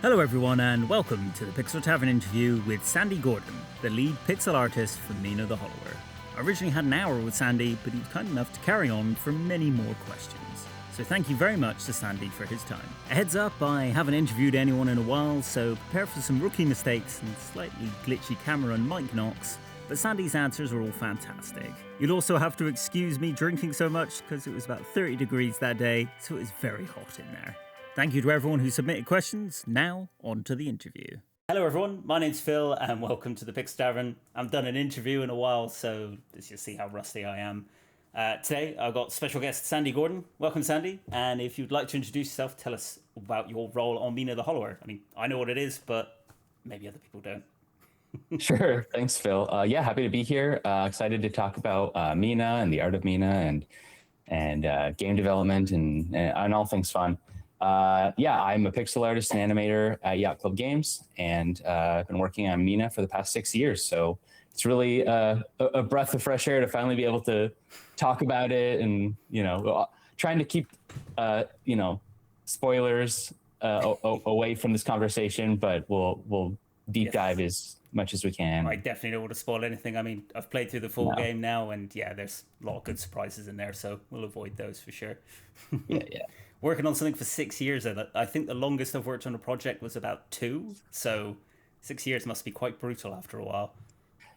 Hello everyone and welcome to the Pixel Tavern interview with Sandy Gordon, the lead pixel artist for Mina the Hollower. I originally had an hour with Sandy, but he was kind enough to carry on for many more questions. So thank you very much to Sandy for his time. A heads up, I haven't interviewed anyone in a while, so prepare for some rookie mistakes and slightly glitchy camera and mic knocks, but Sandy's answers were all fantastic. You'll also have to excuse me drinking so much because it was about 30 degrees that day, so it was very hot in there. Thank you to everyone who submitted questions. Now, on to the interview. Hello everyone, my name's Phil and welcome to the Pixel Tavern. I haven't done an interview in a while, so let's just see how rusty I am. Today I've got special guest Sandy Gordon. Welcome Sandy, and if you'd like to introduce yourself, tell us about your role on Mina the Hollower. I mean, I know what it is, but maybe other people don't. Sure, thanks Phil. Yeah, happy to be here. Excited to talk about Mina and the art of Mina and game development and all things fun. Yeah, I'm a pixel artist and animator at Yacht Club Games, and I've been working on Mina for the past 6 years. So it's really a breath of fresh air to finally be able to talk about it, and trying to keep spoilers away from this conversation, but we'll deep dive as much as we can. I definitely don't want to spoil anything. I mean, I've played through the full game now, and yeah, there's a lot of good surprises in there, so we'll avoid those for sure. Yeah. Working on something for 6 years, I think the longest I've worked on a project was about 2, so 6 years must be quite brutal after a while.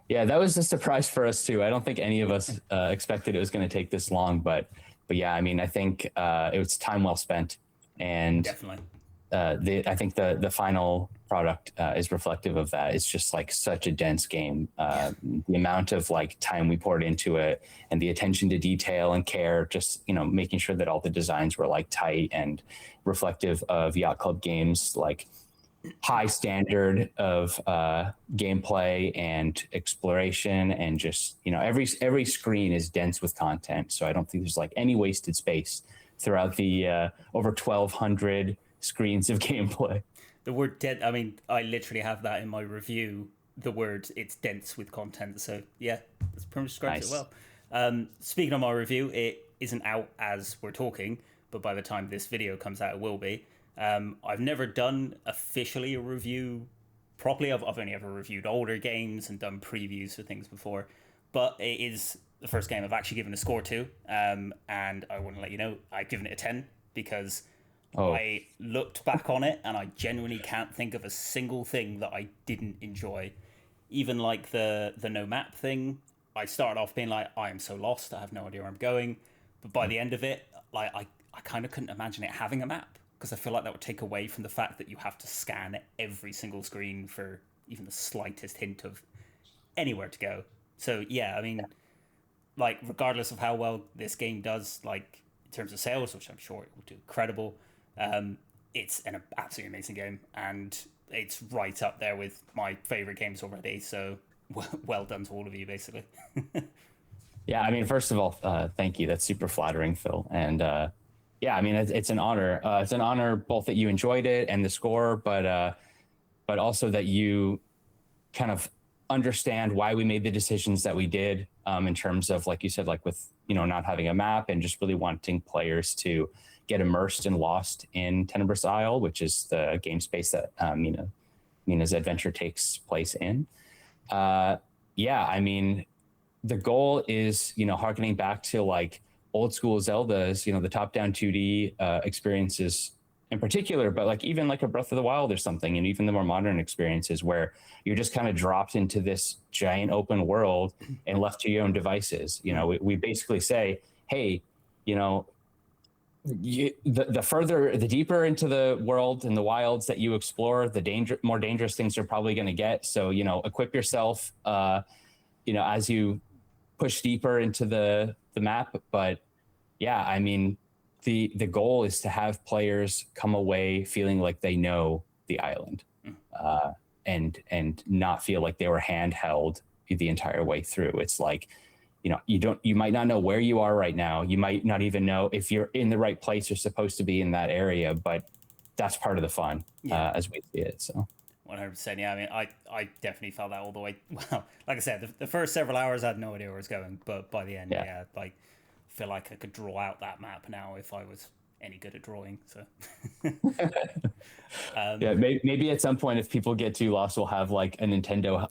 Yeah, that was a surprise for us too. I don't think any of us expected it was going to take this long, but yeah, I mean, I think it was time well spent, and definitely. I think the final product is reflective of that. It's just like such a dense game. The amount of like time we poured into it and the attention to detail and care, just, making sure that all the designs were like tight and reflective of Yacht Club Games, like high standard of gameplay and exploration, and just, every screen is dense with content. So I don't think there's like any wasted space throughout the over 1,200 screens of gameplay. The word dense, I mean, I literally have that in my review, the word, it's dense with content. So yeah, that's pretty much describes it well. Speaking of my review, it isn't out as we're talking, but by the time this video comes out, it will be. I've never done officially a review properly. I've only ever reviewed older games and done previews for things before, but it is the first game I've actually given a score to. And I want to let you know, I've given it a 10 because I looked back on it and I genuinely can't think of a single thing that I didn't enjoy. Even like the no map thing, I started off being like, I am so lost, I have no idea where I'm going. But by the end of it, like I kind of couldn't imagine it having a map, because I feel like that would take away from the fact that you have to scan every single screen for even the slightest hint of anywhere to go. So yeah, I mean, like regardless of how well this game does, like in terms of sales, which I'm sure it will do incredible, it's an absolutely amazing game, and it's right up there with my favorite games already. So well done to all of you, basically. Yeah, I mean, first of all, thank you. That's super flattering, Phil. And yeah, I mean, it's an honor. It's an honor both that you enjoyed it and the score, but also that you kind of understand why we made the decisions that we did, in terms of, like you said, like with not having a map and just really wanting players to get immersed and lost in Tenebrous Isle, which is the game space that Mina's adventure takes place in. Yeah, I mean, the goal is, harkening back to like old school Zeldas, the top-down 2D experiences in particular, but like even like a Breath of the Wild or something, and even the more modern experiences where you're just kind of dropped into this giant open world and left to your own devices. We basically say, hey, the deeper into the world and the wilds that you explore, the more dangerous things you're probably going to get. So, equip yourself, as you push deeper into the map. But yeah, I mean, the goal is to have players come away feeling like they know the island, and not feel like they were handheld the entire way through. It's like, you might not know where you are right now. You might not even know if you're in the right place you're supposed to be in that area, but that's part of the fun, as we see it. So 100%. Yeah, I mean, I definitely felt that all the way. Well, like I said, the first several hours I had no idea where I was going, but by the end, like, I feel like I could draw out that map now if I was any good at drawing. So yeah, maybe at some point, if people get too lost, we'll have like a Nintendo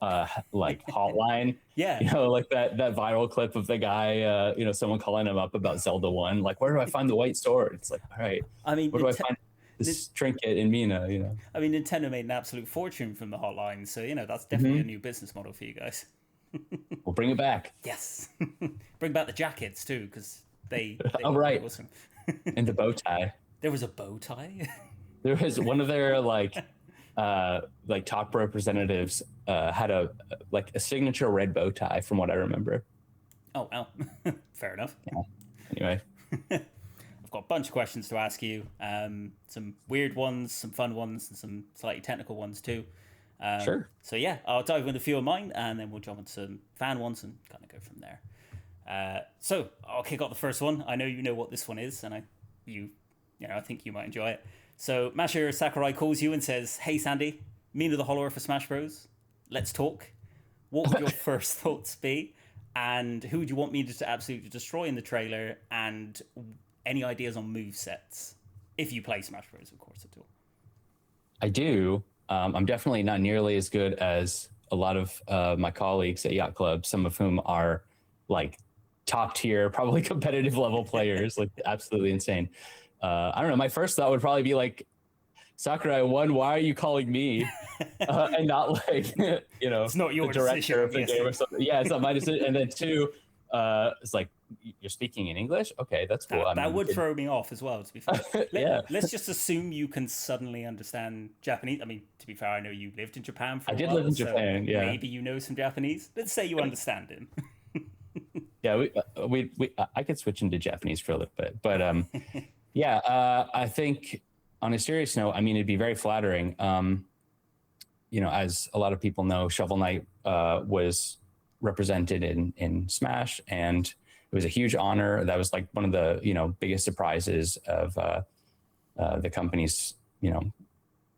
like hotline. Yeah, you know, like that viral clip of the guy, you know, someone calling him up about Zelda 1. Like, where do I find the white sword? It's like, all right, I mean, where do I find this trinket in Mina? You know, I mean, Nintendo made an absolute fortune from the hotline, so you know that's definitely a new business model for you guys. We'll bring it back. Yes, bring back the jackets too, because they Oh, right. awesome. And the bow tie. There was a bow tie. There was one of their like top representatives had a signature red bow tie, from what I remember. Oh, well, fair enough. Yeah. Anyway, I've got a bunch of questions to ask you. Some weird ones, some fun ones, and some slightly technical ones too. Sure. So yeah, I'll dive into a few of mine, and then we'll jump into some fan ones and kind of go from there. So I'll kick off the first one. I know you know what this one is, and I think you might enjoy it. So Masahiro Sakurai calls you and says, "Hey Sandy, Mina the Hollower for Smash Bros. Let's talk. What would your first thoughts be? And who would you want me to absolutely destroy in the trailer? And any ideas on movesets? If you play Smash Bros, of course, at all." I do. I'm definitely not nearly as good as a lot of my colleagues at Yacht Club, some of whom are like top tier, probably competitive level players, like absolutely insane. I don't know. My first thought would probably be like, Sakurai, one, why are you calling me? And not like, you know, it's not your the director of the decision, game or something. Yeah, it's not my decision. And then two, it's like, you're speaking in English? Okay, that's cool. That would throw me off as well, to be fair. Yeah. Let's just assume you can suddenly understand Japanese. I mean, to be fair, I know you lived in Japan for a while. I did live in Japan, yeah. Maybe you know some Japanese. Let's say you understand him. Yeah, I could switch into Japanese for a little bit. But yeah, I think on a serious note, I mean, it'd be very flattering. You know, as a lot of people know, Shovel Knight was represented in Smash, and it was a huge honor. That was like one of the, you know, biggest surprises of the company's, you know,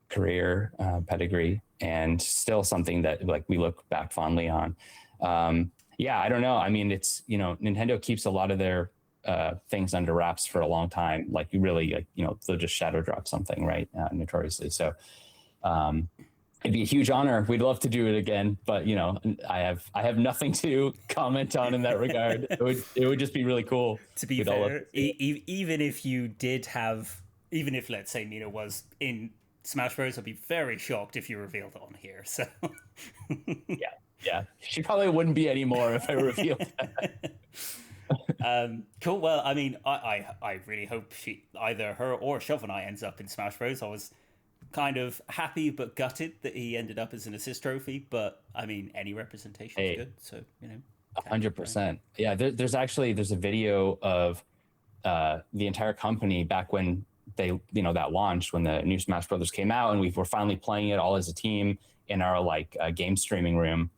career pedigree, and still something that like we look back fondly on. Yeah, I don't know. I mean, it's, you know, Nintendo keeps a lot of their things under wraps for a long time. Like you really, like, you know, they'll just shadow drop something, right? Notoriously. So it'd be a huge honor. We'd love to do it again, but you know, I have nothing to comment on in that regard. It would just be really cool. To be fair, even if you did have, even if let's say Mina was in Smash Bros, I'd be very shocked if you revealed it on here. So yeah, she probably wouldn't be anymore if I revealed that. Cool. Well, I mean, I really hope either her or Shovel Knight ends up in Smash Bros. I was kind of happy but gutted that he ended up as an assist trophy, but I mean, any representation is good. So, you know, 100%. Yeah, there's a video of the entire company back when they, you know, that launched, when the new Smash Brothers came out, and we were finally playing it all as a team in our like game streaming room.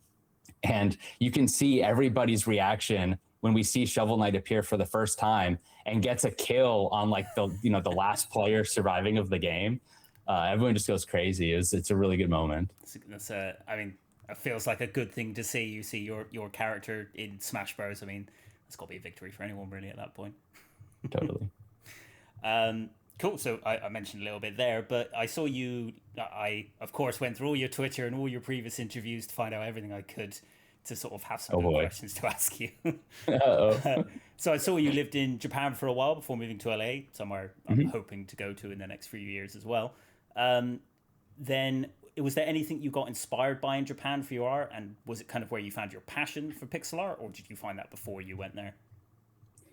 And you can see everybody's reaction when we see Shovel Knight appear for the first time and gets a kill on like the, you know, the last player surviving of the game. Everyone just goes crazy. It's a really good moment. I mean, it feels like a good thing to see. You see your character in Smash Bros. I mean, it's got to be a victory for anyone really at that point. Totally. Cool. So I mentioned a little bit there, but I saw you. I of course went through all your Twitter and all your previous interviews to find out everything I could to sort of have some good questions to ask you. So I saw you lived in Japan for a while before moving to LA, somewhere I'm hoping to go to in the next few years as well. Then was there anything you got inspired by in Japan for your art, and was it kind of where you found your passion for pixel art, or did you find that before you went there?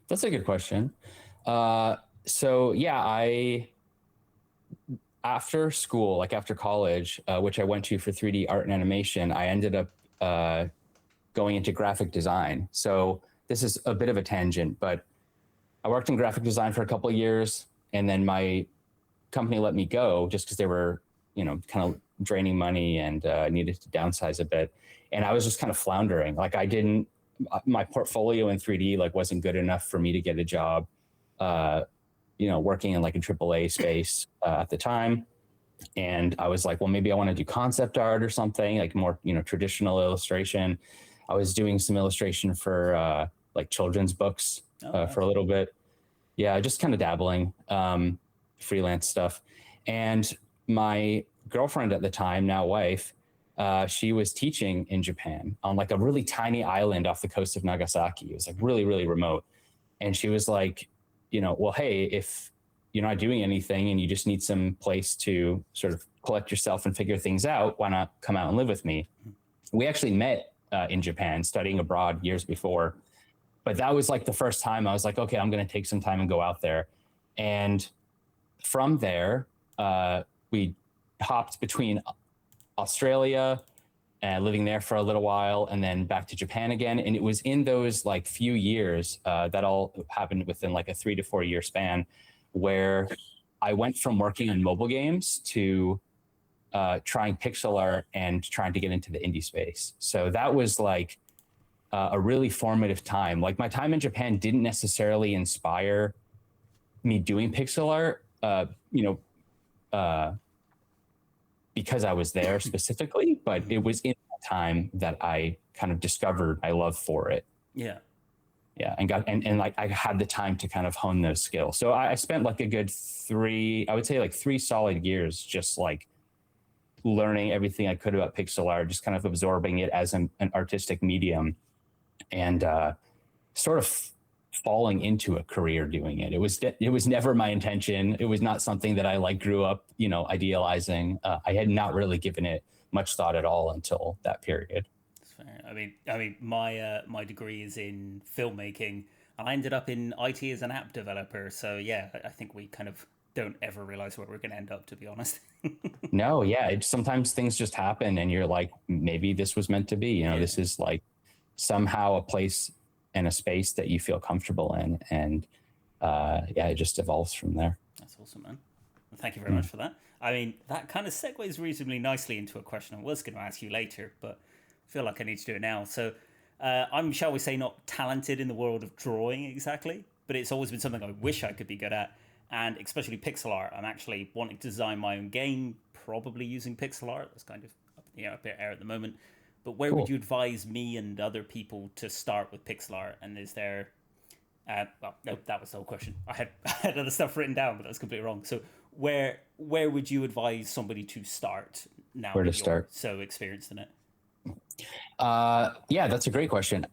That's a good question. So yeah, after school, like after college, which I went to for 3D art and animation, I ended up going into graphic design. So this is a bit of a tangent, but I worked in graphic design for a couple of years, and then my company let me go just because they were, you know, kind of draining money and needed to downsize a bit. And I was just kind of floundering. Like my portfolio in 3D like wasn't good enough for me to get a job, you know, working in like a AAA space at the time. And I was like, well, maybe I want to do concept art or something like more, you know, traditional illustration. I was doing some illustration for like children's books for a little bit. Yeah, just kind of dabbling, freelance stuff. And my girlfriend at the time, now wife, she was teaching in Japan on like a really tiny island off the coast of Nagasaki. It was like really, really remote. And she was like, well, hey, if you're not doing anything and you just need some place to sort of collect yourself and figure things out, why not come out and live with me? We actually met in Japan studying abroad years before. But that was like the first time I was like, okay, I'm going to take some time and go out there. And from there, we hopped between Australia and living there for a little while and then back to Japan again. And it was in those like few years that all happened within like a 3 to 4 year span where I went from working on mobile games to trying pixel art and trying to get into the indie space. So that was like a really formative time. Like my time in Japan didn't necessarily inspire me doing pixel art, because I was there specifically, but it was in that time that I kind of discovered my love for it. Yeah. Yeah. And like I had the time to kind of hone those skills. So I spent like a good 3 solid years, just like learning everything I could about pixel art, just kind of absorbing it as an artistic medium. And sort of falling into a career doing it. It was never my intention. It was not something that I like grew up, idealizing. I had not really given it much thought at all until that period. That's fair. I mean, my degree is in filmmaking, and I ended up in IT as an app developer. So yeah, I think we kind of don't ever realize where we're going to end up, to be honest. No, yeah, sometimes things just happen, and you're like, maybe this was meant to be. This is like somehow a place and a space that you feel comfortable in. And it just evolves from there. That's awesome, man. Well, thank you very much for that. I mean, that kind of segues reasonably nicely into a question I was going to ask you later, but I feel like I need to do it now. So I'm, shall we say, not talented in the world of drawing exactly, but it's always been something I wish I could be good at. And especially pixel art. I'm actually wanting to design my own game, probably using pixel art. That's kind of a bit air at the moment. But where would you advise me and other people to start with pixel art? And is there... no, that was the whole question. I had other stuff written down, but that was completely wrong. So where would you advise somebody to start now where that to start? So experienced in it? Yeah, that's a great question.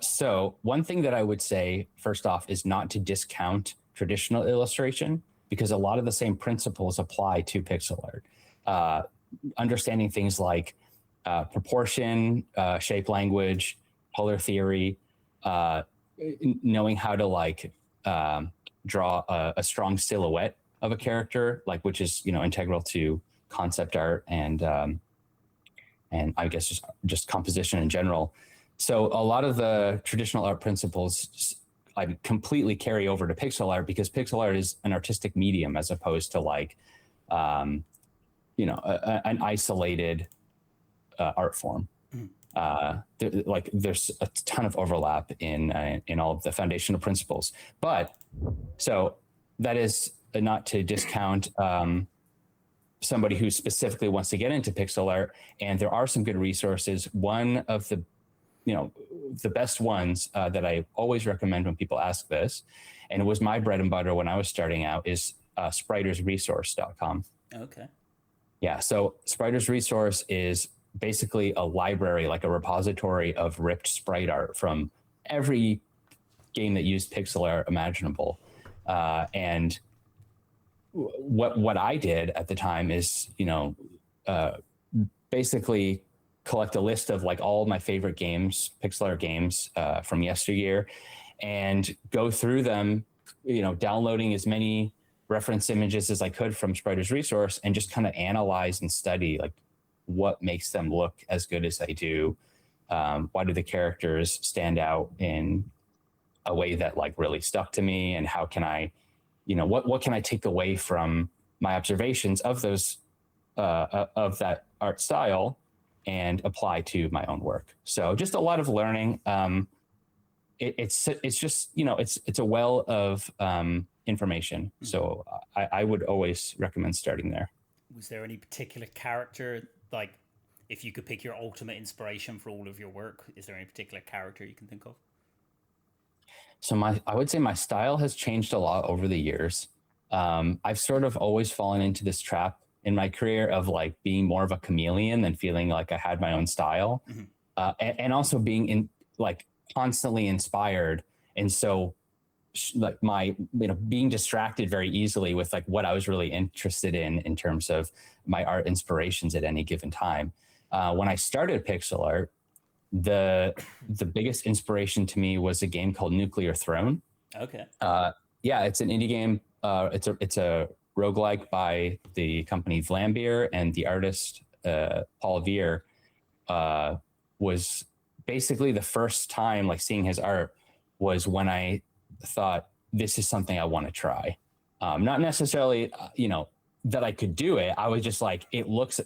So one thing that I would say, first off, is not to discount traditional illustration, because a lot of the same principles apply to pixel art. Understanding things like proportion, shape language, color theory, knowing how to like draw a strong silhouette of a character, like which is integral to concept art and I guess just composition in general. So a lot of the traditional art principles I completely carry over to pixel art, because pixel art is an artistic medium as opposed to like an isolated art form. There's a ton of overlap in all of the foundational principles. But so that is not to discount somebody who specifically wants to get into pixel art. And there are some good resources. One of the best ones that I always recommend when people ask this, and it was my bread and butter when I was starting out, is spritersresource.com. Okay. Yeah. So Spriters Resource is basically a library, like a repository of ripped sprite art from every game that used pixel art imaginable. And what I did at the time is, basically collect a list of like all of my favorite games, pixel art games from yesteryear, and go through them, downloading as many reference images as I could from Spriters Resource, and just kind of analyze and study like what makes them look as good as they do. Why do the characters stand out in a way that like really stuck to me? And how can I, what can I take away from my observations of those, of that art style and apply to my own work? So just a lot of learning. It's just, it's a well of information. So I would always recommend starting there. Was there any particular character, like if you could pick your ultimate inspiration for all of your work, is there any particular character you can think of? So I would say my style has changed a lot over the years. I've sort of always fallen into this trap in my career of like being more of a chameleon than feeling like I had my own style, Mm-hmm. and also being in like constantly inspired. And so like my, being distracted very easily with like what I was really interested in terms of my art inspirations at any given time. When I started pixel art, the biggest inspiration to me was a game called Nuclear Throne. Okay. Yeah, it's an indie game. It's a roguelike by the company Vlambeer, and the artist Paul Veer was basically the first time like seeing his art was when I thought this is something I want to try. Not necessarily, that I could do it. I was just like, it looks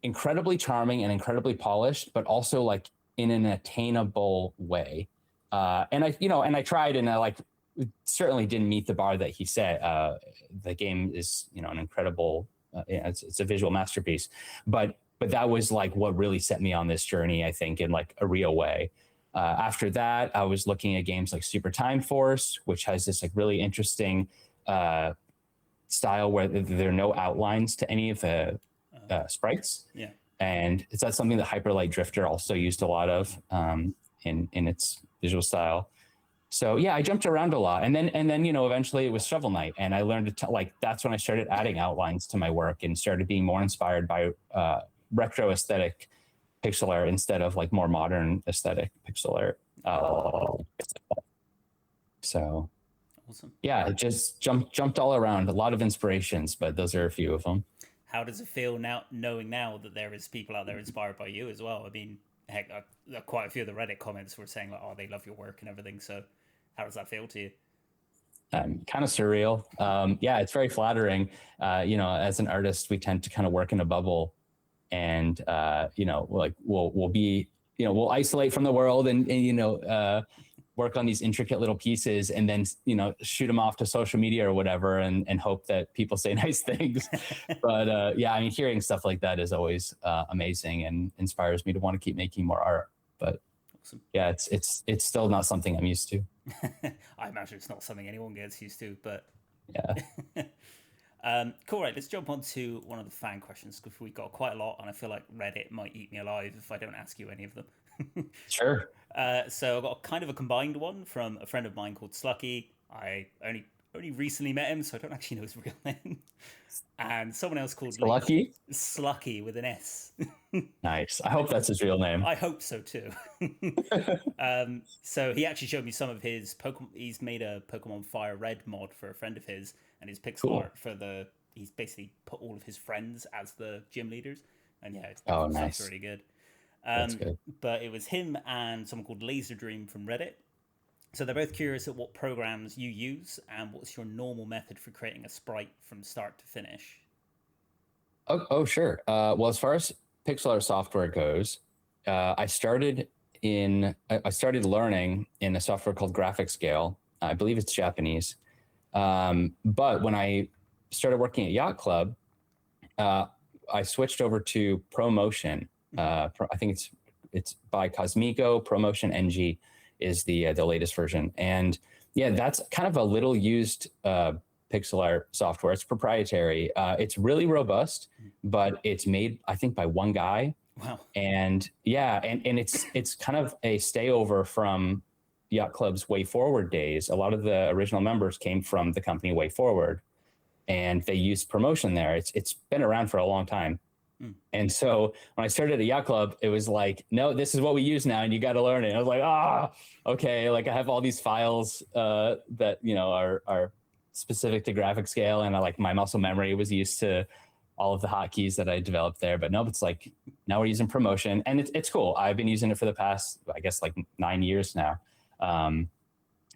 incredibly charming and incredibly polished, but also like in an attainable way. And I tried, and I like certainly didn't meet the bar that he set. The game is, an incredible, it's a visual masterpiece, but that was like what really set me on this journey, I think, in like a real way. After that, I was looking at games like Super Time Force, which has this like really interesting style where there are no outlines to any of the sprites. Yeah. And it's that's something that Hyperlight Drifter also used a lot of in its visual style. So yeah, I jumped around a lot, and then eventually it was Shovel Knight, and I learned to like that's when I started adding outlines to my work and started being more inspired by retro aesthetic pixel art instead of like more modern aesthetic pixel art. So awesome. Yeah, it just jumped all around. A lot of inspirations, but those are a few of them. How does it feel now, knowing now that there is people out there inspired by you as well? I mean, heck, quite a few of the Reddit comments were saying like, "Oh, they love your work and everything." So, how does that feel to you? Kind of surreal. Yeah, it's very flattering. As an artist, we tend to kind of work in a bubble, and like we'll be, we'll isolate from the world and work on these intricate little pieces, and then shoot them off to social media or whatever, and hope that people say nice things. But yeah, I mean, hearing stuff like that is always amazing and inspires me to want to keep making more art. But awesome. Yeah, it's still not something I'm used to. I imagine it's not something anyone gets used to, but yeah. Cool. Right, let's jump on to one of the fan questions, because we've got quite a lot, and I feel like Reddit might eat me alive if I don't ask you any of them. Sure. So I've got kind of a combined one from a friend of mine called Slucky. I only recently met him, so I don't actually know his real name. And someone else called Slucky with an S. Nice. I hope that's his real name. I hope so too. So he actually showed me some of his Pokemon. He's made a Pokemon Fire Red mod for a friend of his, and his pixel art for he's basically put all of his friends as the gym leaders. And yeah, it's nice. Really good. That's good. But it was him and someone called Laser Dream from Reddit. So they're both curious at what programs you use and what's your normal method for creating a sprite from start to finish. Oh sure. Well, as far as pixel art software goes, I started learning in a software called GraphicsScale. I believe it's Japanese. But when I started working at Yacht Club, I switched over to ProMotion. I think it's by Cosmico. ProMotion NG is the latest version, and yeah, that's kind of a little used pixel art software. It's proprietary. It's really robust, but it's made, I think, by one guy. Wow. And yeah, and it's kind of a stayover from Yacht Club's Way Forward days. A lot of the original members came from the company Way Forward, and they used ProMotion there. It's been around for a long time. And so when I started at Yacht Club, it was like, no, this is what we use now, and you got to learn it. I was like, okay. Like I have all these files that are specific to GraphicsScale, and my muscle memory was used to all of the hotkeys that I developed there. But no, it's like now we're using ProMotion, and it's cool. I've been using it for the past, I guess, like 9 years now.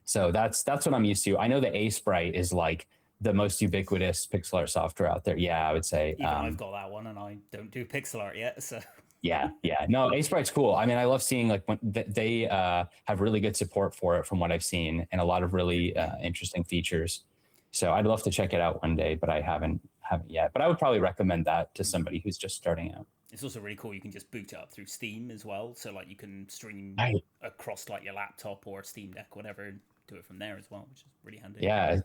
So that's what I'm used to. I know the A Sprite is like the most ubiquitous pixel art software out there. Yeah, I would say. Even I've got that one, and I don't do pixel art yet. So. Yeah. No, A Sprite's cool. I mean, I love seeing like when they have really good support for it from what I've seen, and a lot of really interesting features. So I'd love to check it out one day, but I haven't yet. But I would probably recommend that to somebody who's just starting out. It's also really cool. You can just boot it up through Steam as well. So like you can stream Right. across like your laptop or Steam Deck, whatever, and do it from there as well, which is really handy. Yeah,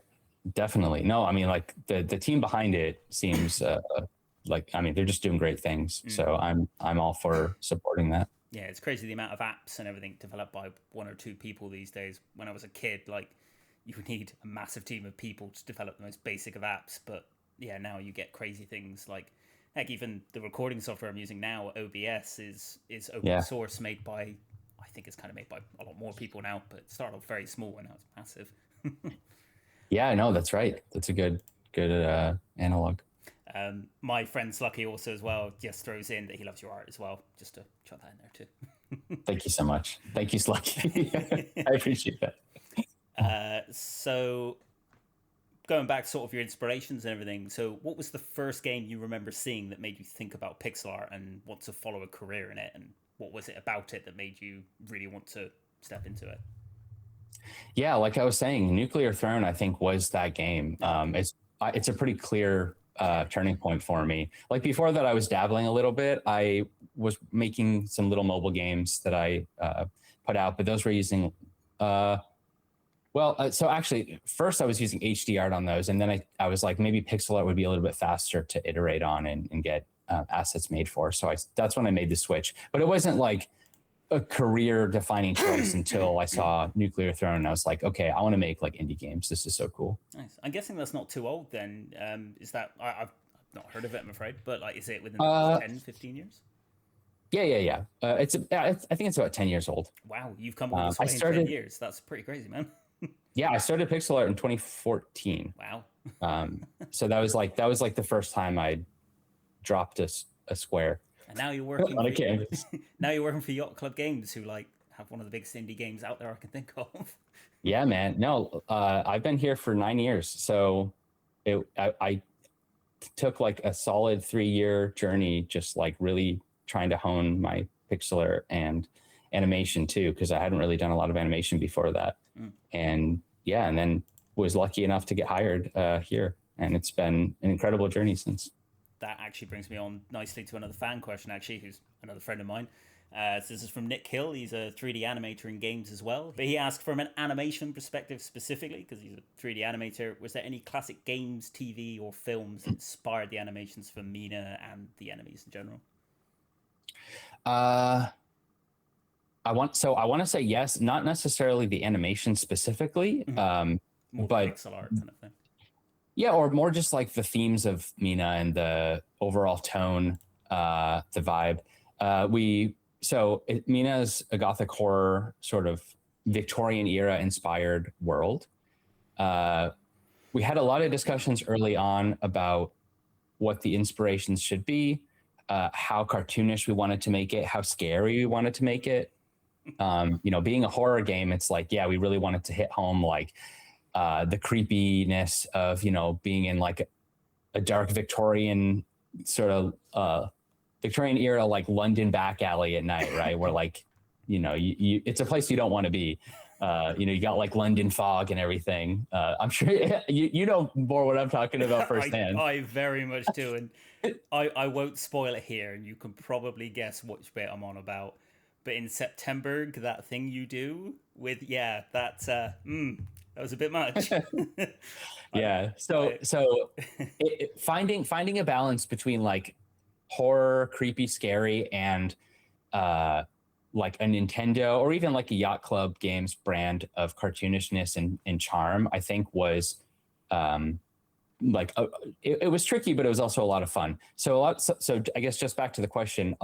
definitely. No, I mean, like the team behind it seems like, I mean, they're just doing great things. So I'm all for supporting that. Yeah, it's crazy the amount of apps and everything developed by one or two people these days. When I was a kid, like you would need a massive team of people to develop the most basic of apps. But yeah, now you get crazy things like heck, even the recording software I'm using now, OBS, is open source, made by, I think it's kind of made by a lot more people now, but it started off very small and now it's massive. Yeah, I know, that's right. That's a good analog. My friend Slucky also as well just throws in that he loves your art as well, just to chuck that in there too. Thank you so much. Thank you, Slucky. I appreciate that. So going back to sort of your inspirations and everything, so what was the first game you remember seeing that made you think about pixel art and want to follow a career in it, and what was it about it that made you really want to step into it? Yeah, like I was saying, Nuclear Throne, I think, was that game. It's a pretty clear turning point for me. Like before that, I was dabbling a little bit. I was making some little mobile games that I put out, but those were using, so actually, first I was using HD art on those, and then I was like, maybe pixel art would be a little bit faster to iterate on and get assets made for. So that's when I made the switch. But it wasn't like a career defining choice until I saw Nuclear Throne, and I was like, okay, I want to make like indie games. This is so cool. Nice. I'm guessing that's not too old then. Is that I've not heard of it, I'm afraid, but like, is it within 10, 15 years? Yeah. I think it's about 10 years old. Wow, you've come all this way in 10 years. That's pretty crazy, man. Yeah, I started pixel art in 2014. Wow. So that was like the first time I dropped a square. And now you're working on a canvas. Now you're working for Yacht Club Games, who like have one of the biggest indie games out there I can think of. Yeah, man. No, I've been here for 9 years. So I took like a solid 3-year journey, just like really trying to hone my pixel art and animation too, because I hadn't really done a lot of animation before that. And yeah, and then was lucky enough to get hired here. And it's been an incredible journey since. That actually brings me on nicely to another fan question, actually, who's another friend of mine. So this is from Nick Hill. He's a 3D animator in games as well. But he asked, from an animation perspective specifically, because he's a 3D animator, was there any classic games, TV, or films that inspired the animations for Mina and the enemies in general? I want to say yes, not necessarily the animation specifically, More but pixel art kind of thing. Yeah, or more just like the themes of Mina and the overall tone, the vibe. Mina's a gothic horror sort of Victorian era inspired world. We had a lot of discussions early on about what the inspirations should be, how cartoonish we wanted to make it, how scary we wanted to make it. Being a horror game, it's like, yeah, we really wanted to hit home like the creepiness of, being in like a dark Victorian sort of Victorian era, like London back alley at night, right? Where like, it's a place you don't want to be. You got like London fog and everything. I'm sure you know more what I'm talking about firsthand. I very much do. And I won't spoil it here. And you can probably guess which bit I'm on about. But in September, that thing you do with, that was a bit much. Yeah. Finding a balance between like horror, creepy, scary, and like a Nintendo or even like a Yacht Club Games brand of cartoonishness and charm, I think was it was tricky, but it was also a lot of fun. So I guess just back to the question,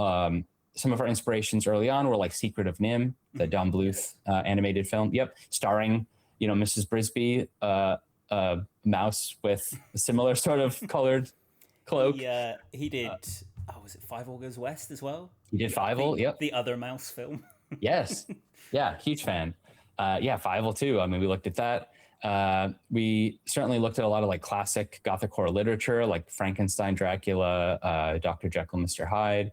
some of our inspirations early on were like Secret of Nim, the Don Bluth animated film. Yep. Starring, Mrs. Brisby, a mouse with a similar sort of colored cloak. Yeah, he did. Was it Five All Goes West as well? He did Fievel, yep. The other mouse film. Yes. Yeah, huge fan. Fievel too. I mean, we looked at that. We certainly looked at a lot of like classic Gothic horror literature, like Frankenstein, Dracula, Dr. Jekyll, Mr. Hyde.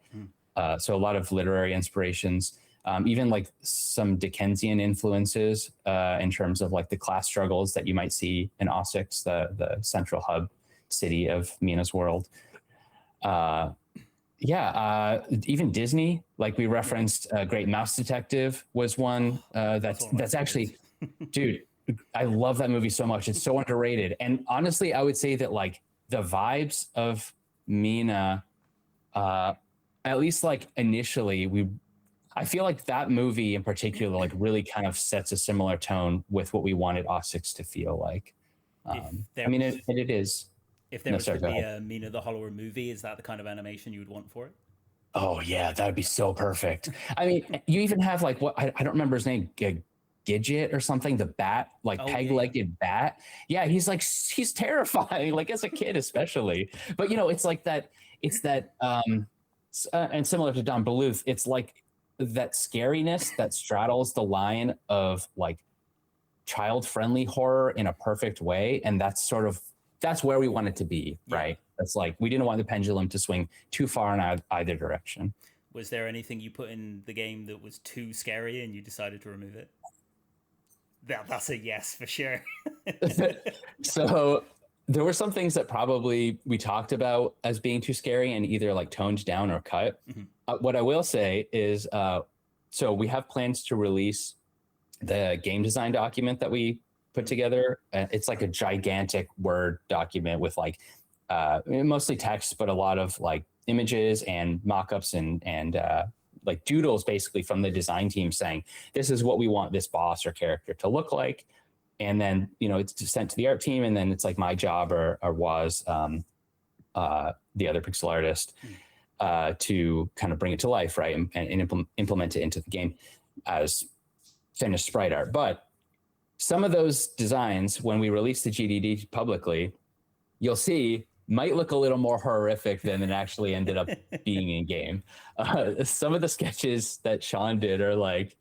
So a lot of literary inspirations, even like some Dickensian influences in terms of like the class struggles that you might see in Ossex, the central hub city of Mina's world. Even Disney, like we referenced, Great Mouse Detective was one that's actually, dude, I love that movie so much. It's so underrated. And honestly, I would say that like the vibes of Mina, at least like initially, I feel like that movie in particular, like really kind of sets a similar tone with what we wanted Ossix to feel like. It is. If there was to be a Mina the Hollower movie, is that the kind of animation you would want for it? Oh yeah, that would be so perfect. I mean, you even have like what I don't remember his name, Gidget or something, the bat, like peg-legged bat. Yeah, he's terrifying, like as a kid especially. But it's like that. It's that, and similar to Don Bluth, it's like that scariness that straddles the line of like child-friendly horror in a perfect way, and that's where we want it to be, right? That's like we didn't want the pendulum to swing too far in either direction. Was there anything you put in the game that was too scary and you decided to remove it? That's a yes for sure. So there were some things that probably we talked about as being too scary and either like toned down or cut. What I will say is, so we have plans to release the game design document that we put together. It's like a gigantic Word document with like mostly text, but a lot of like images and mock-ups and like doodles basically from the design team saying, this is what we want this boss or character to look like. And then, it's sent to the art team. And then it's like my job or was the other pixel artist to kind of bring it to life, right? And implement it into the game as finished sprite art. But some of those designs, when we release the GDD publicly, you'll see might look a little more horrific than it actually ended up being in game. Some of the sketches that Sean did are like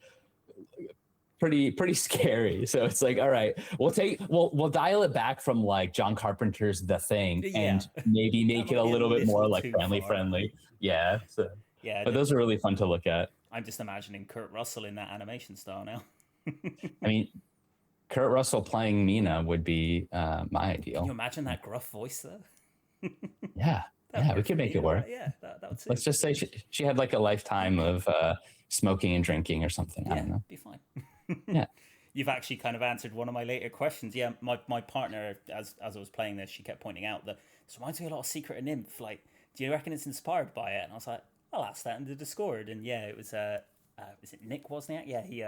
pretty scary. So it's like, all right, we'll dial it back from like John Carpenter's The Thing and maybe make it a little bit more like friendly. Yeah. So, but those are really fun to look at. I'm just imagining Kurt Russell in that animation style now. I mean, Kurt Russell playing Mina would be my ideal. Can you imagine that gruff voice though? Yeah, we could make it work. Yeah, that would suit. Let's just say she had like a lifetime of smoking and drinking or something. Yeah, I don't know. Be fine. Yeah. You've actually kind of answered one of my later questions. Yeah, my partner, as I was playing this, she kept pointing out that this reminds me a lot of Secret of Nymph. Like, do you reckon it's inspired by it? And I was like, I'll ask that in the Discord. And yeah, it was is it Nick, wasn't it? Yeah, he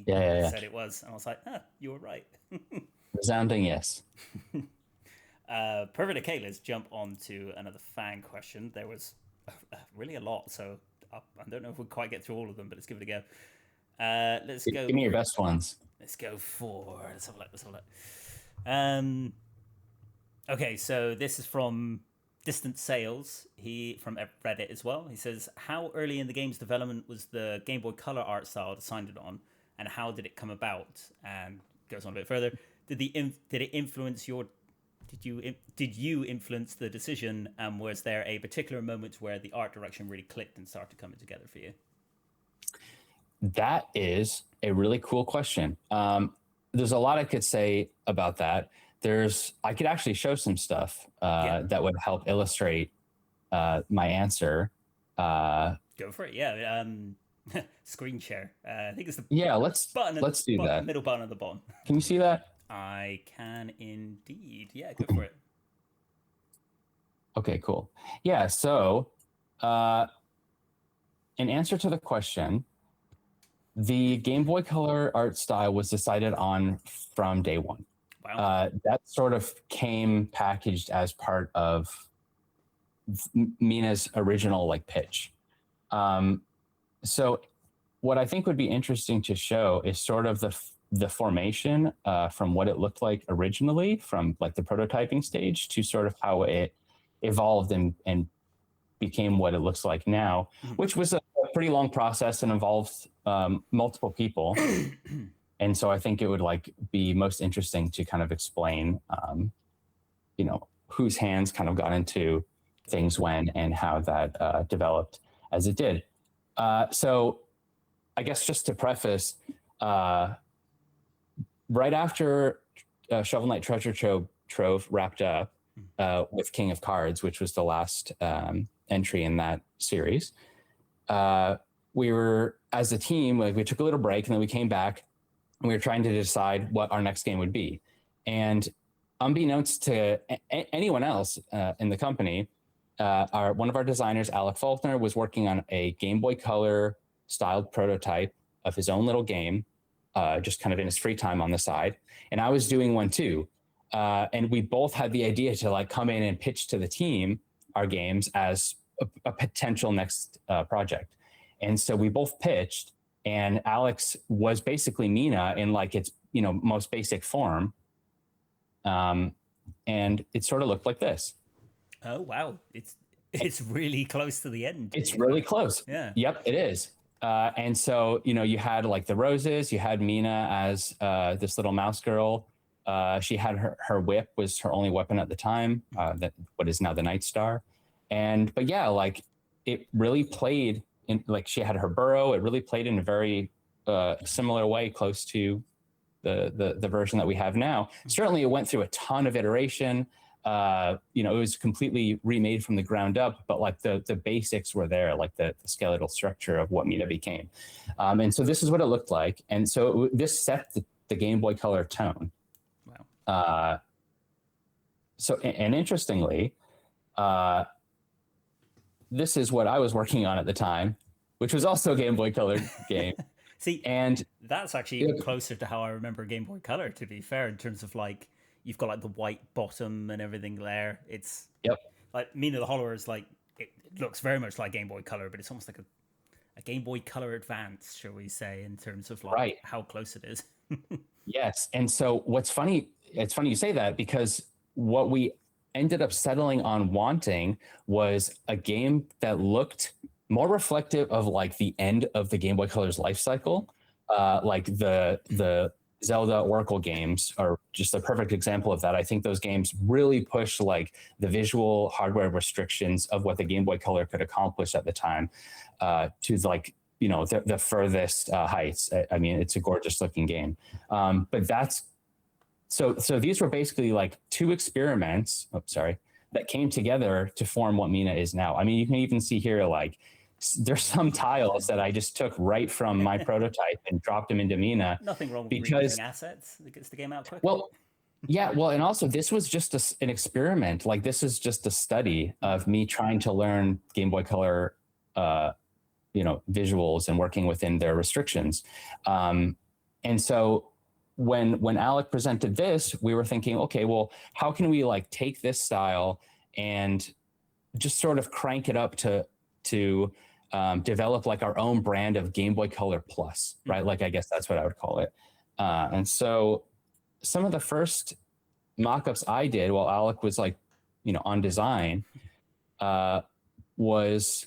said it was. And I was like, you were right. Resounding yes. Perfect. Okay, let's jump on to another fan question. There was really a lot, so I don't know if we'll quite get through all of them, but let's give it a go. Let's go. Give me your best ones. Let's go for. Let's have a look. Okay, so this is from Distant Sales. He from Reddit as well. He says, "How early in the game's development was the Game Boy Color art style decided on, and how did it come about?" And goes on a bit further. Did it influence your? Did you influence the decision? And was there a particular moment where the art direction really clicked and started coming together for you? That is a really cool question. There's a lot I could say about that. I could actually show some stuff that would help illustrate my answer. Go for it. Yeah. Screen share. I think it's the let's do that. Middle button at the bottom. Can you see that? I can indeed. Yeah, go for it. Okay, cool. Yeah, so in answer to the question, the Game Boy Color art style was decided on from day one. Wow. That sort of came packaged as part of Mina's original like pitch. So what I think would be interesting to show is sort of the formation from what it looked like originally, from like the prototyping stage to sort of how it evolved and became what it looks like now, which was a pretty long process and involved multiple people. And so I think it would like be most interesting to kind of explain, whose hands kind of got into things when and how that developed as it did. So I guess just to preface, right after Shovel Knight Treasure Trove wrapped up with King of Cards, which was the last entry in that series. We were, as a team, like we took a little break and then we came back and we were trying to decide what our next game would be. And unbeknownst to anyone else in the company, one of our designers, Alec Faulkner, was working on a Game Boy Color styled prototype of his own little game, just kind of in his free time on the side. And I was doing one too. And we both had the idea to like come in and pitch to the team our games as a potential next project. And so we both pitched, and Alex was basically Mina in like its, most basic form. And it sort of looked like this. Oh, wow. It's really close to the end. It's really close. Yeah. Yep, it is. And so, you had like the roses, you had Mina as this little mouse girl. She had her whip was her only weapon at the time, that what is now the Night Star. But yeah, like it really played in, like she had her burrow. It really played in a very similar way, close to the version that we have now. Certainly it went through a ton of iteration. It was completely remade from the ground up, but like the basics were there, like the skeletal structure of what Mina became. And so this is what it looked like. And so this set the Game Boy Color tone. Wow. And interestingly, this is what I was working on at the time, which was also a Game Boy Color game. See, and that's actually even closer to how I remember Game Boy Color, to be fair, in terms of like, you've got like the white bottom and everything there. It's like Mina the Hollower is like, it looks very much like Game Boy Color, but it's almost like a Game Boy Color Advance, shall we say, in terms of like how close it is. Yes. And so what's funny, it's funny you say that, because what we ended up settling on wanting was a game that looked more reflective of like the end of the Game Boy Color's life cycle. Like the Zelda Oracle games are just a perfect example of that. I think those games really push like the visual hardware restrictions of what the Game Boy Color could accomplish at the time to like, the furthest heights. I mean, it's a gorgeous looking game. But that's, so these were basically like two experiments, that came together to form what Mina is now. I mean, you can even see here, like, there's some tiles that I just took right from my prototype and dropped them into Mina. Nothing wrong with reusing assets. It gets the game out quick. Well, yeah. Well, and also this was just an experiment. Like this is just a study of me trying to learn Game Boy Color, visuals and working within their restrictions. And so when Alec presented this, we were thinking, okay, well, how can we like take this style and just sort of crank it up to develop like our own brand of Game Boy Color Plus, right? Like, I guess that's what I would call it. And so some of the first mock-ups I did while Alec was like, on design, was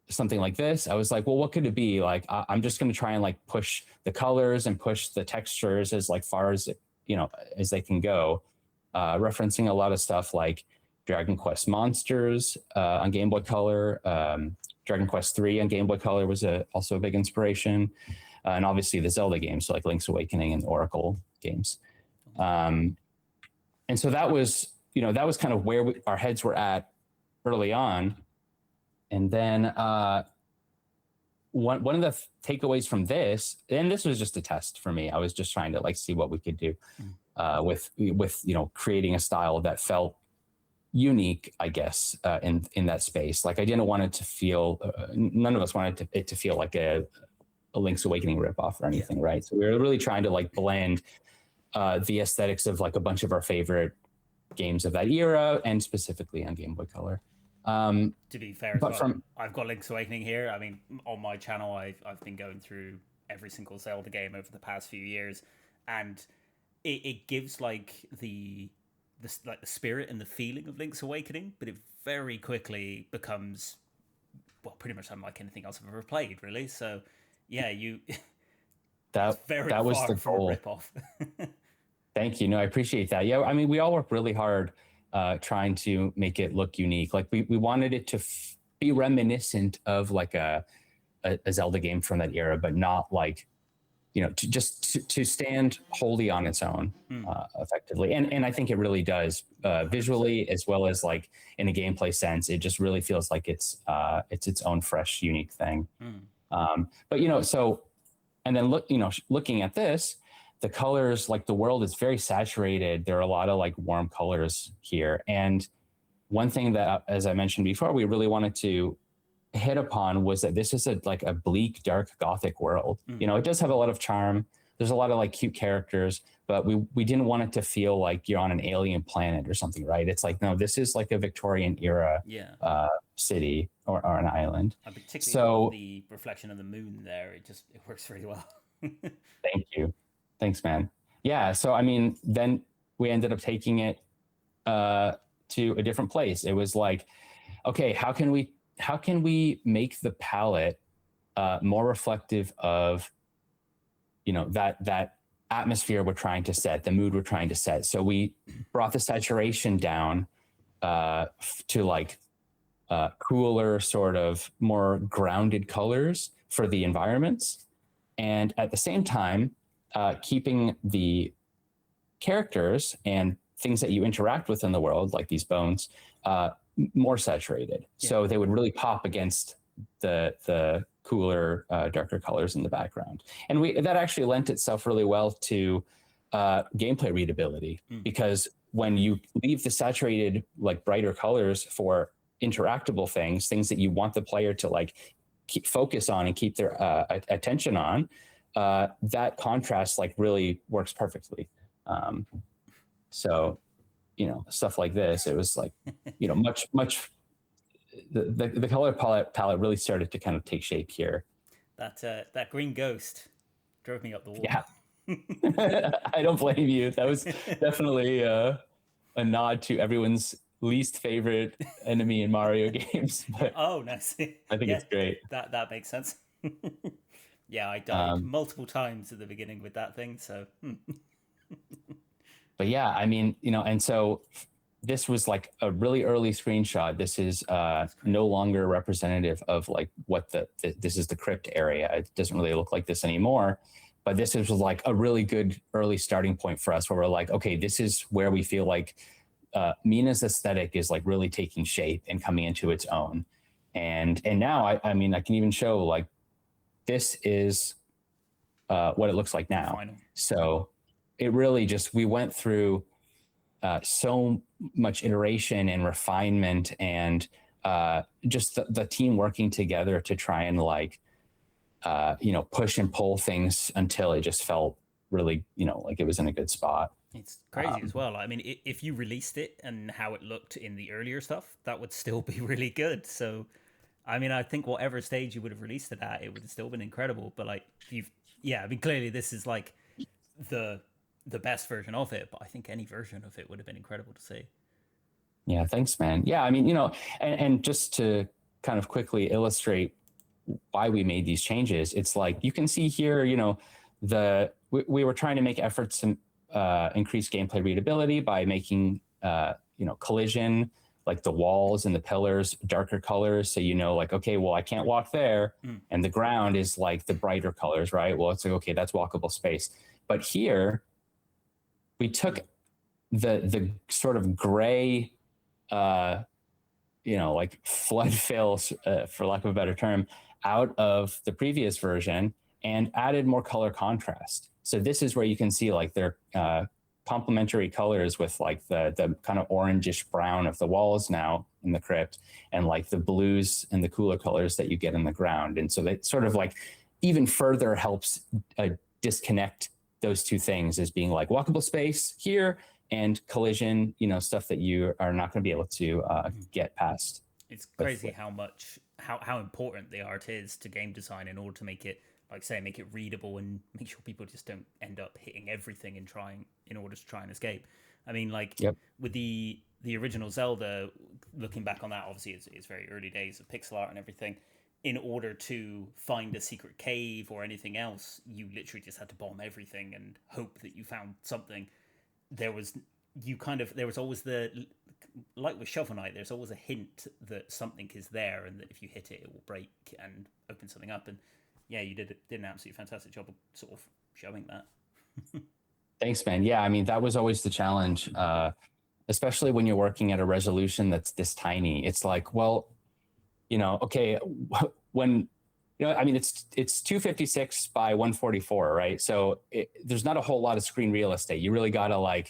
something like this. I was like, well, what could it be? Like, I'm just going to try and like push the colors and push the textures as like far as, as they can go, referencing a lot of stuff like Dragon Quest Monsters on Game Boy Color. Dragon Quest 3 on Game Boy Color was also a big inspiration. And obviously the Zelda games, so like Link's Awakening and Oracle games. And so that was kind of where our heads were at early on. And then one of the takeaways from this, and this was just a test for me. I was just trying to like see what we could do with creating a style that felt unique, I guess, in that space. Like I didn't want it to feel, none of us wanted it to feel like a Link's Awakening ripoff or anything, right? So we were really trying to like blend the aesthetics of like a bunch of our favorite games of that era, and specifically on Game Boy Color. To be fair, I've got Link's Awakening here. I mean, on my channel, I've been going through every single Zelda game over the past few years, and it gives like the spirit and the feeling of Link's Awakening, but it very quickly becomes, well, pretty much unlike anything else I've ever played, really. So, yeah, that was the goal. Rip-off. Thank you. No, I appreciate that. Yeah, I mean, we all work really hard trying to make it look unique. Like we wanted it to be reminiscent of like a Zelda game from that era, but not like, to stand wholly on its own, effectively. And I think it really does, visually as well as like in a gameplay sense. It just really feels like it's its own fresh, unique thing. But so, and then looking at this, the colors, like the world is very saturated. There are a lot of like warm colors here. And one thing that, as I mentioned before, we really wanted to hit upon was that this is like a bleak, dark, gothic world. It does have a lot of charm. There's a lot of like cute characters, but we didn't want it to feel like you're on an alien planet or something, right? It's like, no, this is like a Victorian era city or an island. And particularly the reflection of the moon there, it works really well. Thank you. Thanks, man. Yeah. So, I mean, then we ended up taking it to a different place. It was like, okay, how can we make the palette more reflective of, that atmosphere we're trying to set, the mood we're trying to set. So we brought the saturation down to like cooler, sort of more grounded colors for the environments. And at the same time, keeping the characters and things that you interact with in the world, like these bones, more saturated. Yeah. So they would really pop against the cooler, darker colors in the background. And that actually lent itself really well to gameplay readability, because when you leave the saturated, like brighter colors for interactable things that you want the player to like keep focus on and keep their attention on, that contrast like really works perfectly. So, stuff like this, it was like, much, the color palette really started to kind of take shape here. That green ghost drove me up the wall. Yeah. I don't blame you. That was definitely a nod to everyone's least favorite enemy in Mario games. But oh, nice. I think it's great. That makes sense. Yeah, I died multiple times at the beginning with that thing. So, but yeah, I mean, and so this was like a really early screenshot. This is no longer representative of like what this is the crypt area. It doesn't really look like this anymore. But this was like a really good early starting point for us, where we're like, okay, this is where we feel like Mina's aesthetic is like really taking shape and coming into its own. And now, I mean, I can even show like this is what it looks like now. Final. So it really we went through so much iteration and refinement, and just the team working together to try and like, push and pull things until it just felt really, like it was in a good spot. It's crazy as well. I mean, if you released it and how it looked in the earlier stuff, that would still be really good. So, I mean, I think whatever stage you would have released it at, it would have still been incredible. But like, I mean, clearly this is like the best version of it, but I think any version of it would have been incredible to see. Yeah, thanks, man. Yeah, I mean, and just to kind of quickly illustrate why we made these changes, it's like you can see here, we were trying to make efforts to increase gameplay readability by making collision, like the walls and the pillars, darker colors, so like, okay, well, I can't walk there, and the ground is like the brighter colors, right? Well, it's like, okay, that's walkable space. But here we took the sort of gray like flood fills, for lack of a better term, out of the previous version and added more color contrast. So this is where you can see like their complementary colors with like the kind of orangish brown of the walls now in the crypt, and like the blues and the cooler colors that you get in the ground. And so that sort of like even further helps disconnect those two things as being like walkable space here and collision, stuff that you are not going to be able to get past. It's crazy how important the art is to game design in order to make it, like say, make it readable and make sure people just don't end up hitting everything and in order to try and escape. I mean, like with the original Zelda, looking back on that, obviously it's very early days of pixel art and everything. In order to find a secret cave or anything else, you literally just had to bomb everything and hope that you found something. There was always like with Shovel Knight, there's always a hint that something is there, and that if you hit it, it will break and open something up. And yeah, you did an absolutely fantastic job of sort of showing that. Thanks, man. Yeah, I mean, that was always the challenge, especially when you're working at a resolution that's this tiny. It's like, well, okay, when, I mean, it's 256 by 144, right? So there's not a whole lot of screen real estate. You really got to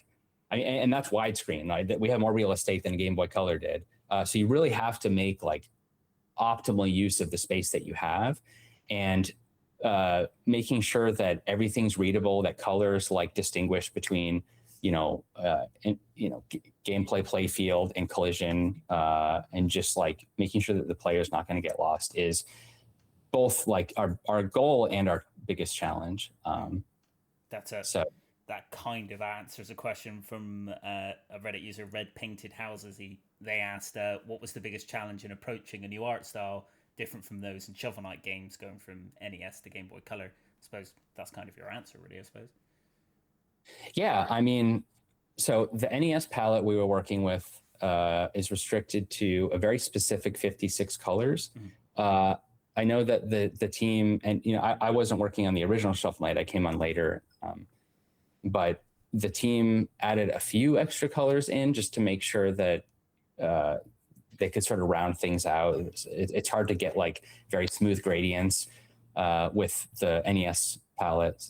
and that's widescreen, right? We have more real estate than Game Boy Color did. So you really have to make optimal use of the space that you have, and making sure that everything's readable, that colors distinguish between gameplay, play field, and collision, and just making sure that the player is not going to get lost is both our goal and our biggest challenge. That kind of answers a question from a Reddit user, Red Painted Houses. They asked, what was the biggest challenge in approaching a new art style different from those in Shovel Knight games, going from NES to Game Boy Color? I suppose that's kind of your answer, really, I suppose. Yeah, I mean, so the NES palette we were working with is restricted to a very specific 56 colors. Mm-hmm. I know that the team, and I wasn't working on the original Shovel Knight, I came on later, but the team added a few extra colors in just to make sure that they could sort of round things out. It's hard to get very smooth gradients with the NES palette,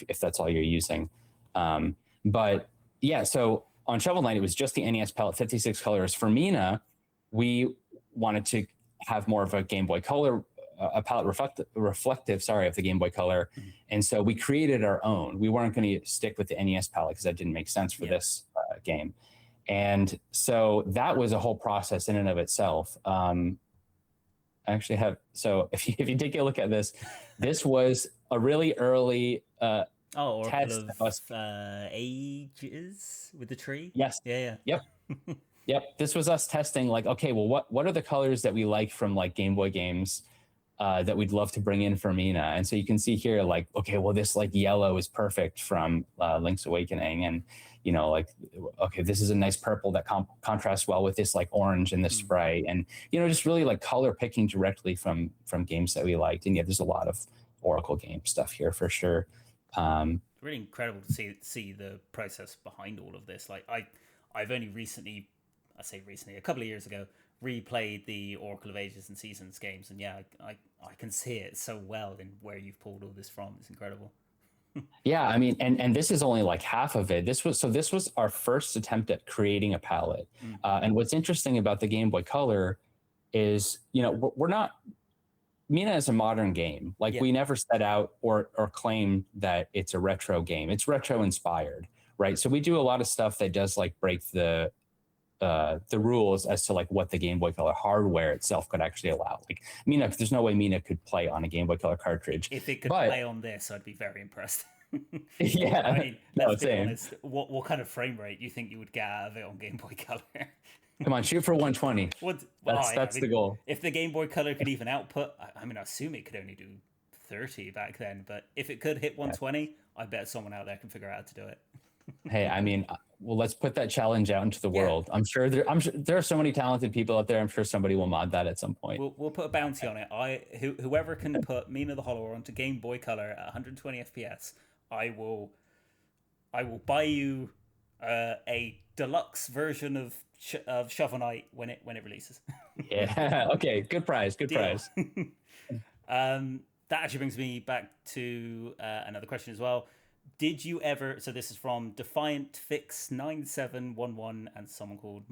if that's all you're using. But yeah, so on Shovel Knight, it was just the NES palette, 56 colors. For Mina, we wanted to have more of a Game Boy Color, a palette reflective, of the Game Boy Color. Mm-hmm. And so we created our own. We weren't going to stick with the NES palette because that didn't make sense for this game. And so that was a whole process in and of itself. I actually have, so if you take a look at this, this was a really early test of ages with the tree. Yes. Yeah. Yep. Yep. This was us testing okay, well, what are the colors that we like from Game Boy games that we'd love to bring in for Mina? And so you can see here, okay, well, this yellow is perfect from Link's Awakening. And, okay, this is a nice purple that contrasts well with this orange in the spray. And, just really color picking directly from games that we liked. And yeah, there's a lot of Oracle game stuff here for sure. Really incredible to see the process behind all of this. I've only recently, a couple of years ago, replayed the Oracle of Ages and Seasons games, and yeah, I can see it so well in where you've pulled all this from. It's incredible. Yeah, I mean, and this is only half of it. This was our first attempt at creating a palette. And what's interesting about the Game Boy Color is, we're not, Mina is a modern game. We never set out or claim that it's a retro game. It's retro inspired, right? So we do a lot of stuff that does break the rules as to what the Game Boy Color hardware itself could actually allow. Mina, there's no way Mina could play on a Game Boy Color cartridge. If it could play on this, I'd be very impressed. Yeah, I mean, let's be honest. What kind of frame rate you think you would get out of it on Game Boy Color? Come on, shoot for 120. That's the goal. If the Game Boy Color could even output, I assume it could only do 30 back then, but if it could hit 120, I bet someone out there can figure out how to do it. Hey, I mean, well, let's put that challenge out into the world. I'm sure there are so many talented people out there. I'm sure somebody will mod that at some point. We'll put a bounty on it. Whoever can put Mina the Hollower onto Game Boy Color at 120 FPS, I will buy you a deluxe version of Shovel Knight when it releases. Yeah. Okay. Good prize. Good prize. That actually brings me back to another question as well. Did you ever? So this is from Defiant Fix 9711 and someone called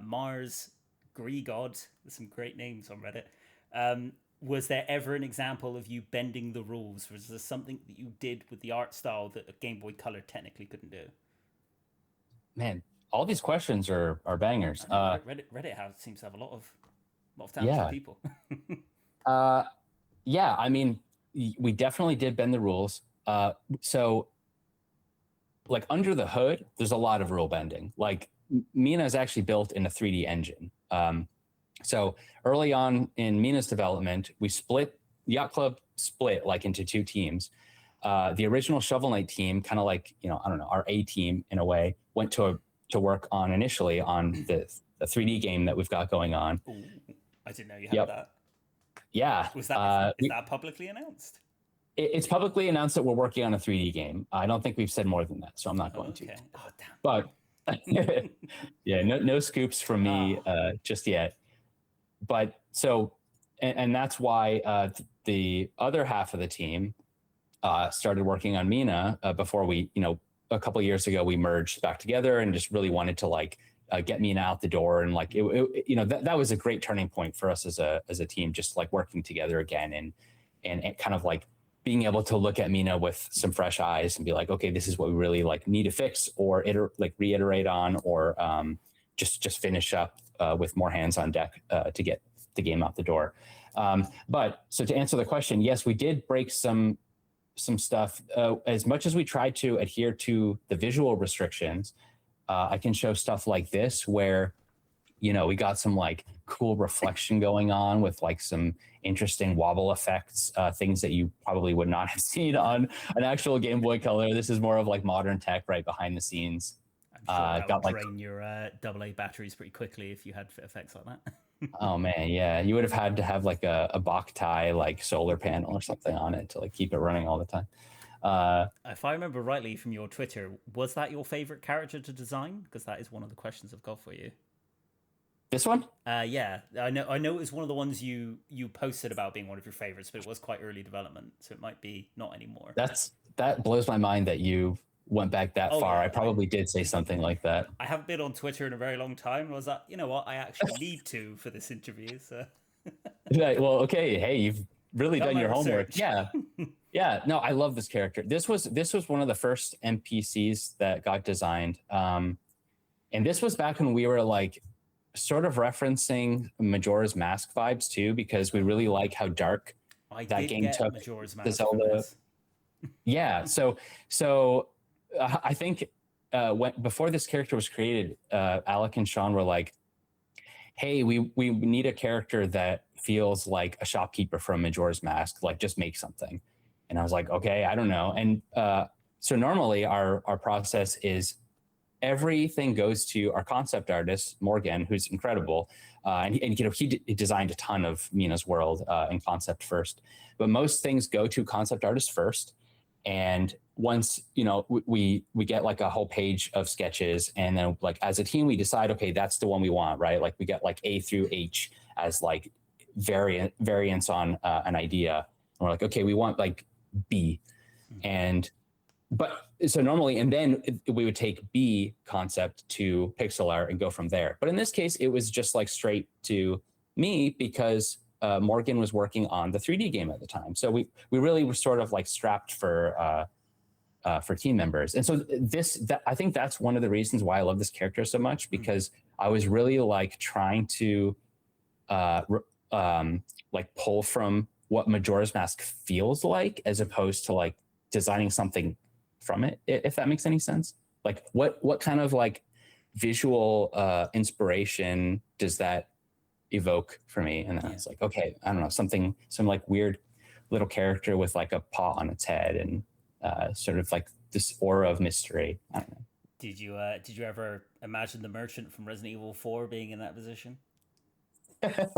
Mars Greegod. There's some great names on Reddit. Was there ever an example of you bending the rules? Was there something that you did with the art style that a Game Boy Color technically couldn't do? Man, all these questions are bangers. Reddit seems to have a lot of talented people. Yeah, I mean, we definitely did bend the rules. So under the hood, there's a lot of rule bending. Mina is actually built in a 3D engine. So early on in Mina's development, Yacht Club split into two teams. The original Shovel Knight team, kind of I don't know, our A team in a way, went to work on initially on the 3D game that we've got going on. Ooh, I didn't know you had that. Yeah. Is that publicly announced? It's publicly announced that we're working on a 3D game. I don't think we've said more than that, so I'm not going to. Oh, damn. But yeah, no scoops from me just yet. But so, and that's why the other half of the team started working on Mina before we, a couple of years ago, we merged back together and just really wanted to like get Mina out the door. And like, that was a great turning point for us as a team, just like working together again and kind of like being able to look at Mina with some fresh eyes and be like, okay, this is what we really like need to fix or reiterate on, or just finish up with more hands on deck to get the game out the door. But so to answer the question, yes, we did break some stuff. As much as we tried to adhere to the visual restrictions, I can show stuff like this where, we got some like cool reflection going on with like some interesting wobble effects, things that you probably would not have seen on an actual Game Boy Color. This is more of like modern tech right behind the scenes. I'm sure that would drain your AA batteries pretty quickly if you had effects like that. Oh man, yeah, you would have had to have like a Boktai like solar panel or something on it to like keep it running all the time. If I remember rightly from your Twitter, was that your favorite character to design? Because that is one of the questions I've got for you. This one? Yeah, I know it was one of the ones you posted about being one of your favorites, but it was quite early development, so it might be not anymore. That blows my mind that you went back that far. Yeah, I probably did say something like that. I haven't been on Twitter in a very long time. I was like, you know what? I actually need to for this interview. So. Right, well, okay. Hey, you've really done your homework. Yeah. Yeah. No, I love this character. This was one of the first NPCs that got designed. And this was back when we were like sort of referencing Majora's Mask vibes too, because we really like how dark that game took Majora's the Zelda. Yeah. So I think before this character was created, Alec and Sean were like, hey, we need a character that feels like a shopkeeper from Majora's Mask, like just make something. And I was like, okay, I don't know. And so normally our process is everything goes to our concept artist, Morgan, who's incredible. And he designed a ton of Mina's world in concept first, but most things go to concept artist first. And once, we get like a whole page of sketches, and then like as a team, we decide, okay, that's the one we want, right? Like we get like A through H as like variants on an idea. And we're like, okay, we want like B. But so normally, and then we would take B concept to pixel art and go from there. But in this case, it was just like straight to me because Morgan was working on the 3D game at the time. So we really were sort of like strapped for team members. And so I think that's one of the reasons why I love this character so much, because I was really like trying to like pull from what Majora's Mask feels like, as opposed to like designing something from it, if that makes any sense. Like what kind of like visual inspiration does that evoke for me? And then I was like, okay, I don't know, some like weird little character with like a paw on its head and sort of like this aura of mystery. I don't know. Did you ever imagine the merchant from Resident Evil 4 being in that position?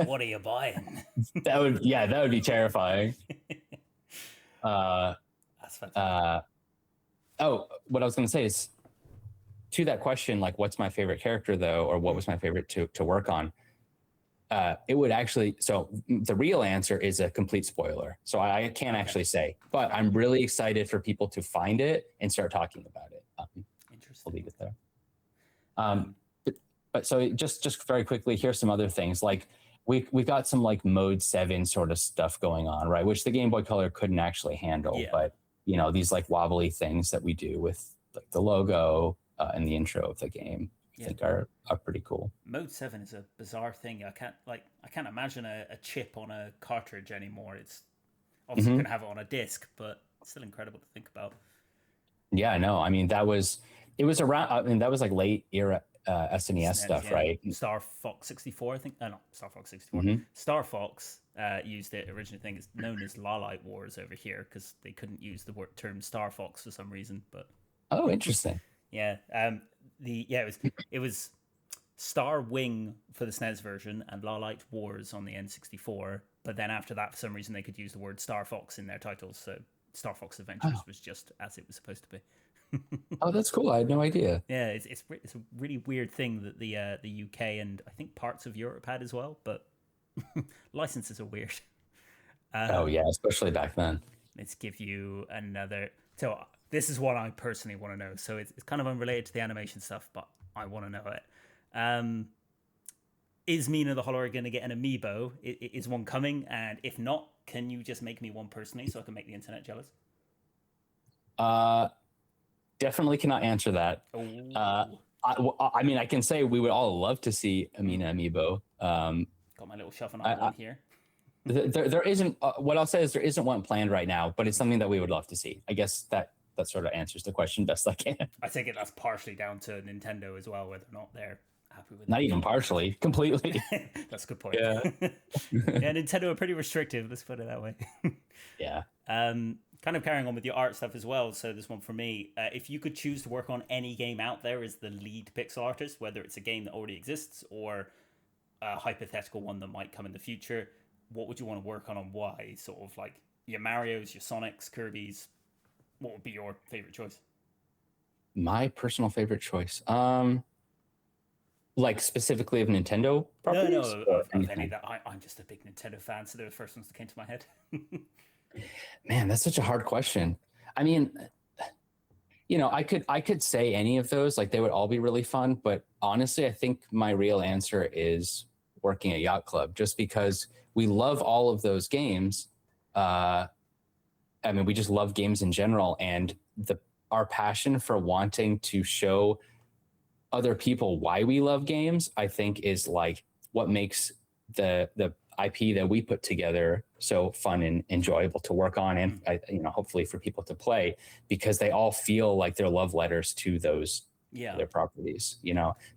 What are you buying? That would be terrifying. That's fantastic. What I was going to say is, to that question, like, what's my favorite character though, or what was my favorite to work on? It would actually, so the real answer is a complete spoiler. So I can't actually say, but I'm really excited for people to find it and start talking about it. Interesting. I'll leave it there. But so just very quickly, here's some other things. Like we got some like mode 7 sort of stuff going on, right? Which the Game Boy Color couldn't actually handle, but these like wobbly things that we do with like the logo and the intro of the game, I think are pretty cool. Mode 7 is a bizarre thing. I can't imagine a chip on a cartridge anymore. It's obviously going to have it on a disc, but it's still incredible to think about. Yeah, no, I mean that was like late era SNES stuff, right? Star Fox 64, I think. No, Star Fox 64. Star Fox used it originally. I think it's known as Lalite Wars over here because they couldn't use the term Star Fox for some reason. But interesting. Yeah, it was Star Wing for the SNES version and Lalite Wars on the N64. But then after that, for some reason, they could use the word Star Fox in their titles. So Star Fox Adventures was just as it was supposed to be. Oh, that's cool. I had no idea. Yeah, it's a really weird thing that the UK and I think parts of Europe had as well, but licenses are weird. Oh yeah, especially back then. Let's give you another. So this is what I personally want to know. So it's kind of unrelated to the animation stuff, but I want to know it. Is Mina the Hollower going to get an amiibo? Is one coming? And if not, can you just make me one personally so I can make the internet jealous? Definitely cannot answer that. I mean, I can say we would all love to see a Mina amiibo. Got my little shuffle on here. There isn't. What I'll say is there isn't one planned right now, but it's something that we would love to see. I guess that sort of answers the question best I can. I think that's partially down to Nintendo as well, whether or not they're happy with it. Not even partially, completely. That's a good point. Yeah. Yeah, Nintendo are pretty restrictive. Let's put it that way. Yeah. Kind of carrying on with your art stuff as well. So this one for me, if you could choose to work on any game out there as the lead pixel artist, whether it's a game that already exists or a hypothetical one that might come in the future, what would you want to work on and why? Sort of like your Marios, your Sonics, Kirby's. What would be your favorite choice? My personal favorite choice. Like specifically of Nintendo properties? No, of any that. I'm just a big Nintendo fan, so they're the first ones that came to my head. Man, that's such a hard question. I mean, I could say any of those, like they would all be really fun, but honestly, I think my real answer is working at Yacht Club, just because we love all of those games. I mean, we just love games in general, and our passion for wanting to show other people why we love games, I think, is like what makes the IP that we put together so fun and enjoyable to work on, and hopefully for people to play, because they all feel like they're love letters to those their properties.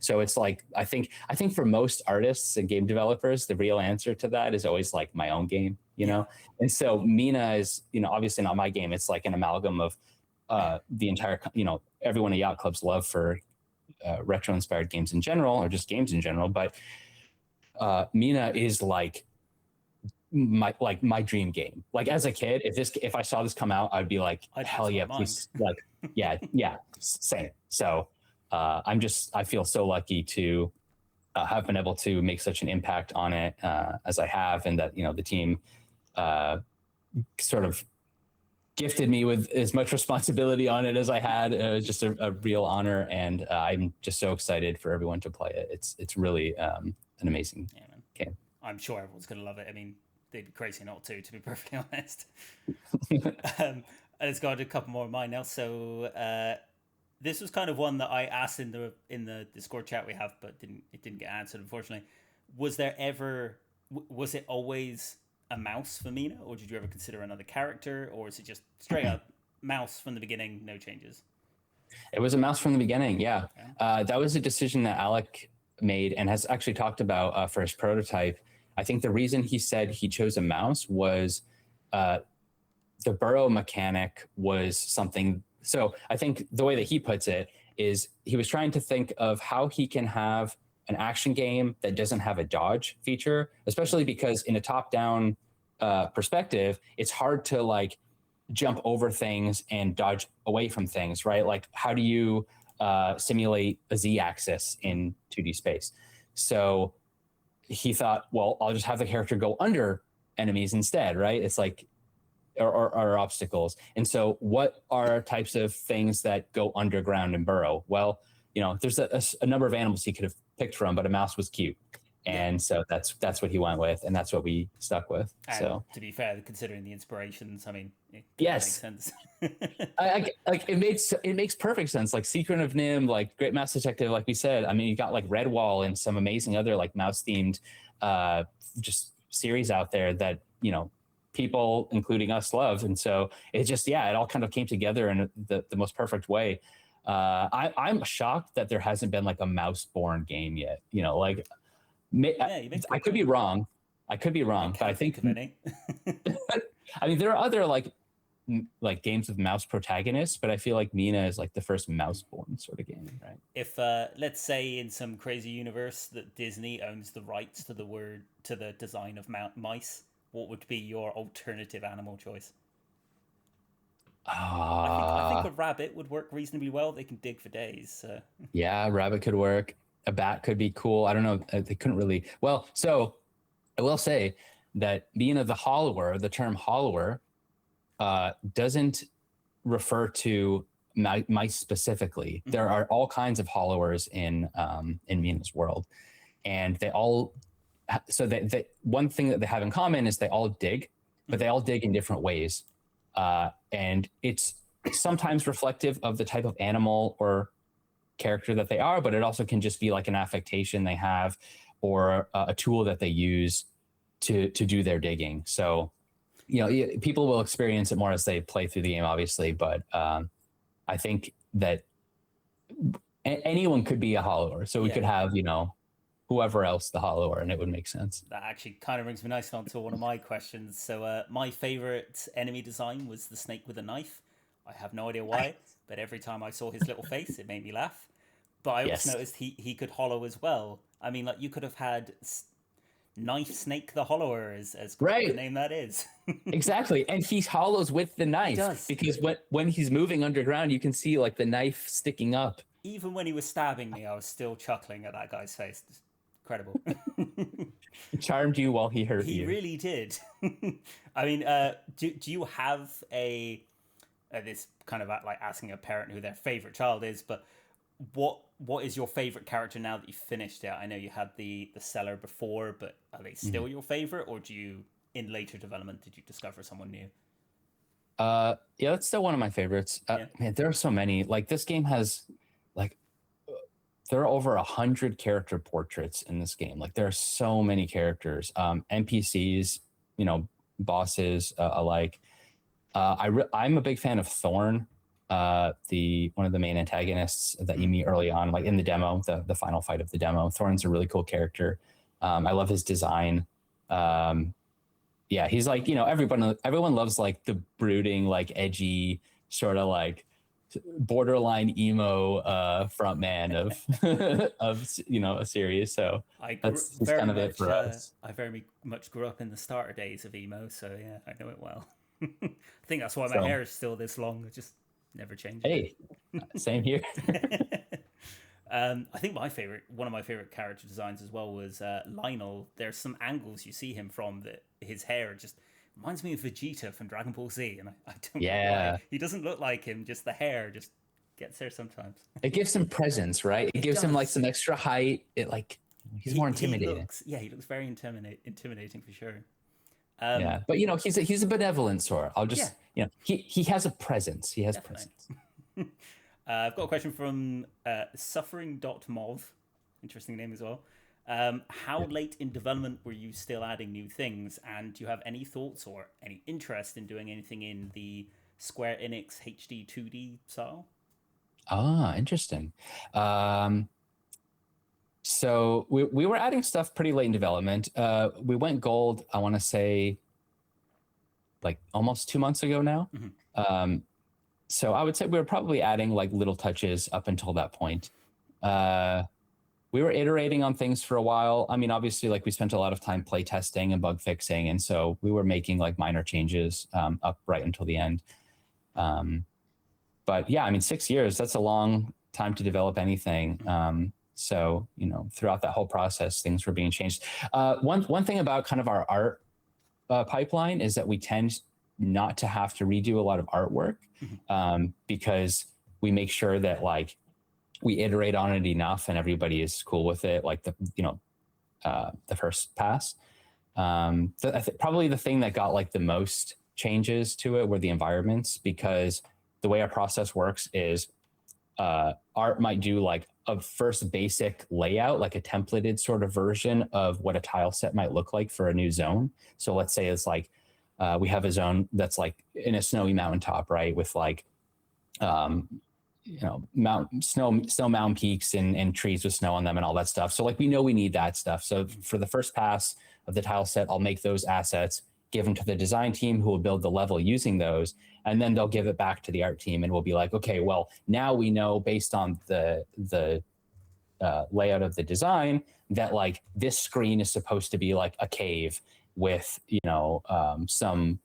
So it's like I think for most artists and game developers, the real answer to that is always like my own game. And so Mina is obviously not my game. It's like an amalgam of the entire everyone at Yacht Club's love for retro inspired games in general, or just games in general, but Mina is like my dream game. Like as a kid, if I saw this come out, I'd be like, hell yeah, please. Like, yeah, same. So I feel so lucky to have been able to make such an impact on it as I have, and that the team sort of gifted me with as much responsibility on it as I had. It was just a real honor, and I'm just so excited for everyone to play it. It's really an amazing game. I'm sure everyone's going to love it. I mean, they'd be crazy not to be perfectly honest. Let's go on to a couple more of mine now. So this was kind of one that I asked in the Discord chat we have, but it didn't get answered, unfortunately. Was it always a mouse for Mina, or did you ever consider another character, or is it just straight up mouse from the beginning, no changes? It was a mouse from the beginning. Yeah. Okay. That was a decision that Alec made and has actually talked about for his prototype. I think the reason he said he chose a mouse was the burrow mechanic was something. So I think the way that he puts it is he was trying to think of how he can have an action game that doesn't have a dodge feature, especially because in a top-down perspective, it's hard to like jump over things and dodge away from things, right? Like how do you simulate a Z-axis in 2D space? So he thought, well, I'll just have the character go under enemies instead, right? It's like, or obstacles. And so what are types of things that go underground and burrow? Well, there's a number of animals he could have picked from, but a mouse was cute. And so that's what he went with, and that's what we stuck with. And so to be fair, considering the inspirations, I mean, it makes sense. It makes perfect sense. Like Secret of Nim, like Great Mouse Detective, like we said. I mean, you got like Redwall and some amazing other like mouse themed just series out there that people, including us, love. And so it just it all kind of came together in the most perfect way. I'm shocked that there hasn't been like a mouse-born game yet. I could be wrong. But I think of any. I mean, there are other like games with mouse protagonists, but I feel like Mina is like the first mouse-born sort of game, right? If let's say in some crazy universe that Disney owns the rights to the design of mice, what would be your alternative animal choice? I think a rabbit would work reasonably well. They can dig for days. So. Yeah, rabbit could work. A bat could be cool. I don't know. They couldn't really. Well, so I will say that Mina the Hollower, the term hollower, doesn't refer to mice specifically. Mm-hmm. There are all kinds of hollowers in Mina's world, and they all. So that one thing that they have in common is they all dig, but they all dig in different ways, and it's sometimes reflective of the type of animal or character that they are, but it also can just be like an affectation they have or a tool that they use to do their digging. So, people will experience it more as they play through the game, obviously, but I think that anyone could be a hollower. So we could have, whoever else the hollower, and it would make sense. That actually kind of brings me nicely on to one of my questions. So my favorite enemy design was the snake with a knife. I have no idea why, but every time I saw his little face, it made me laugh. But I also noticed he could hollow as well. I mean, like, you could have had Knife Snake the Hollower, as right. The name that is. Exactly. And he hollows with the knife. He does. Because when he's moving underground, you can see like the knife sticking up. Even when he was stabbing me, I was still chuckling at that guy's face. It's incredible. Charmed you while he hurt you. He really did. I mean, do you have this kind of like asking a parent who their favorite child is, but what is your favorite character now that you've finished it? I know you had the seller before, but are they still your favorite, or do you, in later development, did you discover someone new? Yeah, that's still one of my favorites. Man, there are so many. Like, this game has there are over 100 character portraits in this game. Like, there are so many characters, NPCs, bosses alike. I'm a big fan of Thorn, one of the main antagonists that you meet early on, like in the demo, the final fight of the demo. Thorn's a really cool character. I love his design. He's like, everyone loves like the brooding, like edgy, sort of like borderline emo front man of a series. So that's kind of it for us. I very much grew up in the starter days of emo, so yeah, I know it well. I think that's why my hair is still this long. It just never changes. Hey, same here. I think one of my favorite character designs as well was Lionel. There's some angles you see him from that his hair just reminds me of Vegeta from Dragon Ball Z, and I don't know why. He doesn't look like him, just the hair just gets there sometimes. It gives him presence, right? It gives him like some extra height. He's more intimidating. He looks very intimidating for sure. But he's a benevolent sort. He has a presence. He has presence. I've got a question from suffering.mov. Interesting name as well. How late in development were you still adding new things, and do you have any thoughts or any interest in doing anything in the Square Enix HD 2D style? Interesting. So we were adding stuff pretty late in development. We went gold, I want to say, like almost 2 months ago now. Mm-hmm. So I would say we were probably adding like little touches up until that point. We were iterating on things for a while. I mean, obviously, like, we spent a lot of time play testing and bug fixing, and so we were making like minor changes up right until the end. But yeah, I mean, 6 years, that's a long time to develop anything. So, throughout that whole process, things were being changed. One thing about kind of our art pipeline is that we tend not to have to redo a lot of artwork because we make sure that like we iterate on it enough and everybody is cool with it. Like the first pass. Probably the thing that got like the most changes to it were the environments, because the way our process works is art might do like a first basic layout, like a templated sort of version of what a tile set might look like for a new zone. So let's say it's like, we have a zone that's like in a snowy mountaintop, right? With like, snow mountain peaks and trees with snow on them and all that stuff. So like, we know we need that stuff. So for the first pass of the tile set, I'll make those assets, give them to the design team who will build the level using those. And then they'll give it back to the art team and we'll be like, okay, well, now we know based on the layout of the design that like this screen is supposed to be like a cave with, some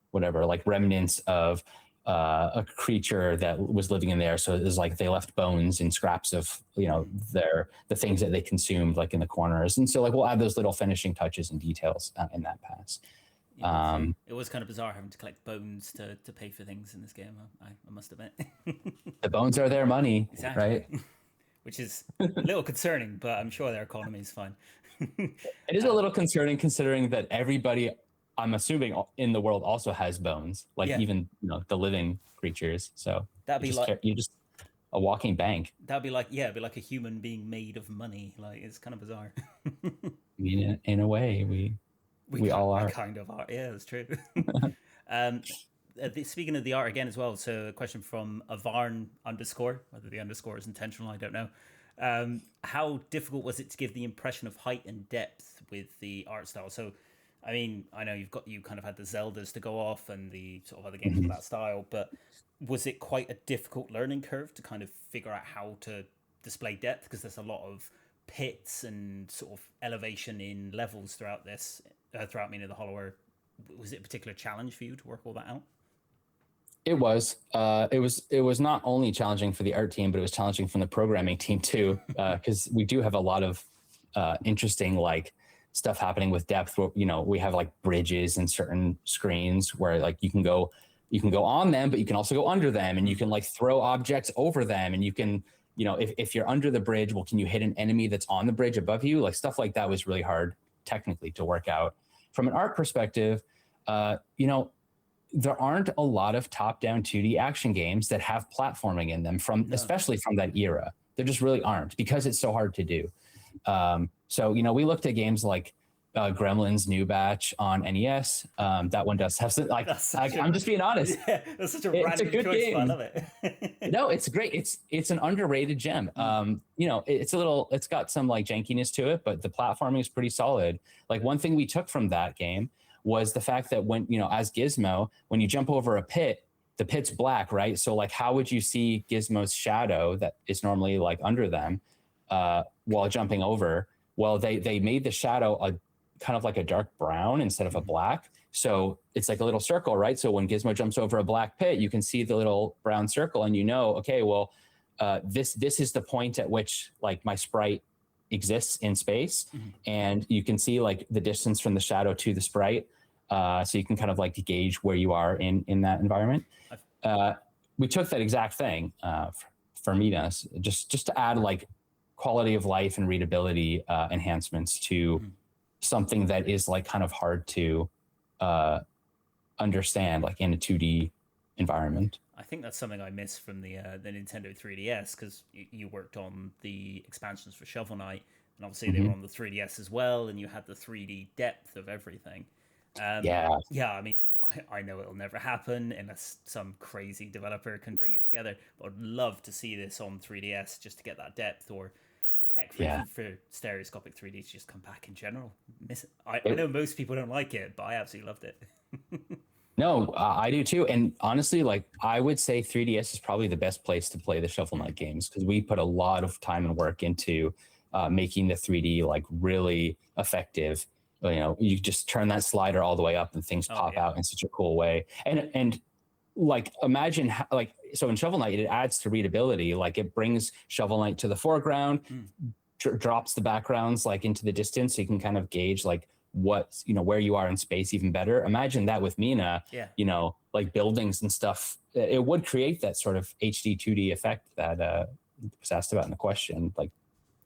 whatever, like remnants of a creature that was living in there. So it was like they left bones and scraps of, the things that they consumed, like in the corners. And so like we'll add those little finishing touches and details in that pass. Yeah, it was kind of bizarre having to collect bones to pay for things in this game. I must admit. The bones are their money, exactly. Right? Which is a little concerning, but I'm sure their economy is fine. It is a little concerning considering that everybody, I'm assuming, in the world also has bones, like even the living creatures. So that'd be you're just a walking bank. That'd be like it'd be like a human being made of money. Like, it's kind of bizarre. I mean, in a way, we all are. Kind of are. Yeah, that's true. Speaking of the art again as well, so a question from Avarn _, whether the underscore is intentional, I don't know. How difficult was it to give the impression of height and depth with the art style? So, I mean, I know you kind of had the Zeldas to go off and the sort of other games of that style, but was it quite a difficult learning curve to kind of figure out how to display depth? Because there's a lot of pits and sort of elevation in levels throughout this, throughout Mina the Hollower. Was it a particular challenge for you to work all that out? It was. It was not only challenging for the art team, but it was challenging from the programming team too, because we do have a lot of interesting like stuff happening with depth. Where, we have like bridges and certain screens where like you can go on them, but you can also go under them, and you can like throw objects over them, and you can, if you're under the bridge, well, can you hit an enemy that's on the bridge above you? Like stuff like that was really hard technically to work out. From an art perspective, there aren't a lot of top-down 2D action games that have platforming in them especially from that era. There just really aren't, because it's so hard to do. So, we looked at games like Gremlins New Batch on NES. That one does have some, like, I'm just being honest. Yeah, that's such a random choice, game. I love it. No, it's great. It's an underrated gem. It's got some like jankiness to it, but the platforming is pretty solid. Like, one thing we took from that game was the fact that when, as Gizmo, when you jump over a pit, the pit's black, right? So like, how would you see Gizmo's shadow that is normally like under them while jumping over? Well, they made the shadow a kind of like a dark brown instead of a black. So it's like a little circle, right? So when Gizmo jumps over a black pit, you can see the little brown circle, and okay, well, this is the point at which like my sprite exists in space, and you can see like the distance from the shadow to the sprite. So you can kind of like gauge where you are in that environment. We took that exact thing for Mina, just to add like quality of life and readability enhancements to something that is like kind of hard to understand like in a 2D environment. I think that's something I miss from the Nintendo 3DS, because you worked on the expansions for Shovel Knight, and obviously they were on the 3DS as well, and you had the 3D depth of everything. Yeah, I mean, I know it'll never happen unless some crazy developer can bring it together, but I'd love to see this on 3DS just to get that depth, or heck, for stereoscopic 3D to just come back in general. I know most people don't like it, but I absolutely loved it. No, I do too. And honestly, like, I would say 3DS is probably the best place to play the Shovel Knight games, because we put a lot of time and work into making the 3D like really effective. You just turn that slider all the way up and things pop out in such a cool way. And like, imagine so in Shovel Knight, it adds to readability. Like, it brings Shovel Knight to the foreground, drops the backgrounds like into the distance, so you can kind of gauge like what, where you are in space even better. Imagine that with Mina, like buildings and stuff. It would create that sort of HD 2D effect that was asked about in the question. Like,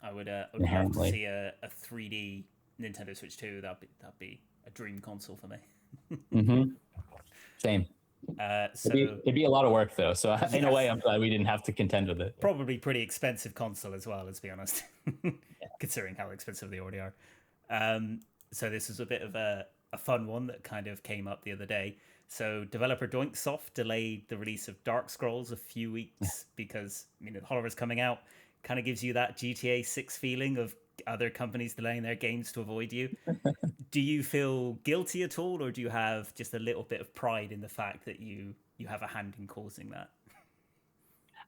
I would love to see a 3D Nintendo Switch 2. That'd be a dream console for me. Same. So it'd be a lot of work though. So in a way, I'm glad we didn't have to contend with it. Probably pretty expensive console as well, let's be honest, considering how expensive they already are. So this is a bit of a fun one that kind of came up the other day. So developer Doinksoft delayed the release of Dark Scrolls a few weeks because the Hollower's coming out. Kind of gives you that GTA 6 feeling of other companies delaying their games to avoid you. Do you feel guilty at all, or do you have just a little bit of pride in the fact that you have a hand in causing that?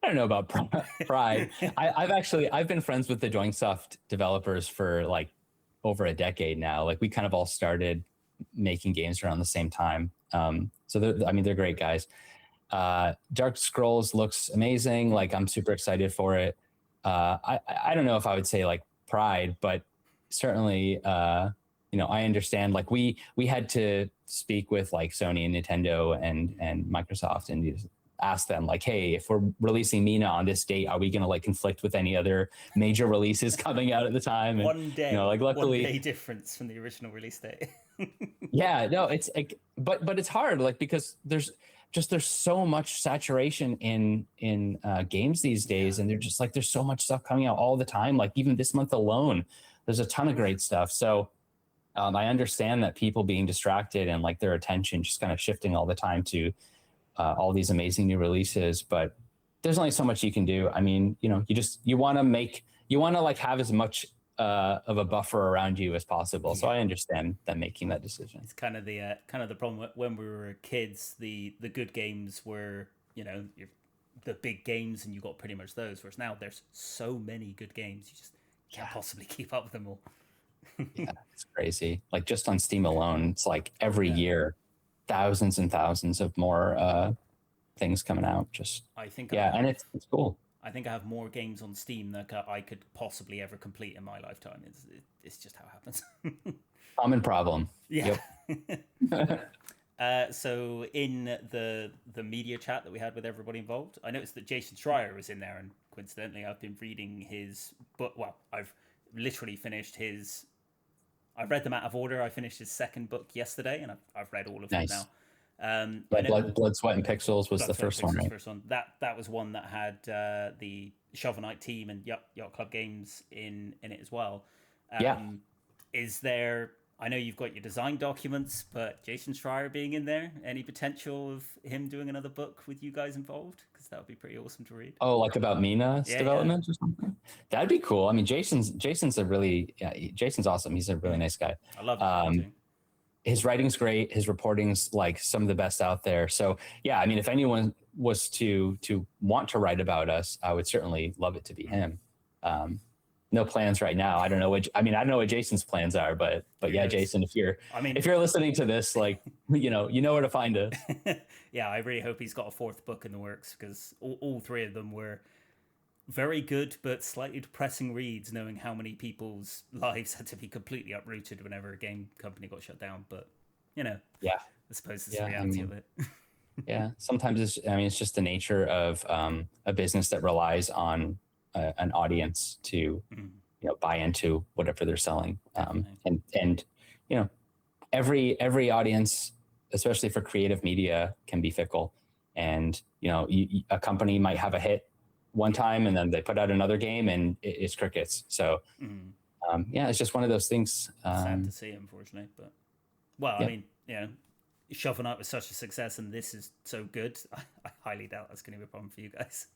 I don't know about pride. I've been friends with the Doinksoft developers for like over a decade now. Like, we kind of all started making games around the same time. So they're great guys. Dark Scrolls looks amazing. Like, I'm super excited for it. I don't know if I would say like pride, but certainly, I understand. Like, we had to speak with like Sony and Nintendo and Microsoft and ask them like, hey, if we're releasing Mina on this date, are we going to like conflict with any other major releases coming out at the time? And, one day, luckily, 1 day difference from the original release date. yeah, no, it's like, but it's hard, like, because there's so much saturation in games these days, and they're just like, there's so much stuff coming out all the time. Like, even this month alone, there's a ton of great stuff. So I understand that people being distracted and like their attention just kind of shifting all the time to all these amazing new releases, but there's only so much you can do. I mean, you want to like have as much of a buffer around you as possible. So I understand them making that decision. It's kind of the problem when we were kids. The good games were, the big games, and you got pretty much those. Whereas now there's so many good games, you just can't possibly keep up with them all. Yeah, it's crazy. Like, just on Steam alone, it's like every year, thousands and thousands of more things coming out. And it's cool. I think I have more games on Steam than I could possibly ever complete in my lifetime. It's just how it happens. Common problem. Yeah. Yep. So in the media chat that we had with everybody involved, I noticed that Jason Schreier was in there, and coincidentally, I've been reading his book. Well, I've literally finished his. I've read them out of order. I finished his second book yesterday, and I've read all of them now. Blood, Sweat, and Pixels was the first one, right? First one. That was one that had the Shovel Knight team and Yacht Club Games in it as well. Is there? I know you've got your design documents, but Jason Schreier being in there, any potential of him doing another book with you guys involved? Because that would be pretty awesome to read. Oh, like about Mina's development or something? That'd be cool. I mean, Jason's awesome. He's a really nice guy. I love him. His writing's great. His reporting's like some of the best out there. So yeah, I mean, if anyone was to want to write about us, I would certainly love it to be him. No plans right now. I don't know what Jason's plans are, but yeah, Jason, if you're listening to this, like, you know where to find us. Yeah, I really hope he's got a fourth book in the works, because all three of them were very good but slightly depressing reads, knowing how many people's lives had to be completely uprooted whenever a game company got shut down. But I suppose it's the reality of it. Yeah, sometimes it's just the nature of a business that relies on an audience to buy into whatever they're selling, and every audience, especially for creative media, can be fickle. And a company might have a hit one time and then they put out another game and it's crickets. So it's just one of those things. Sad to see, unfortunately. But I mean, Shovel Knight was such a success and this is so good, I highly doubt that's going to be a problem for you guys.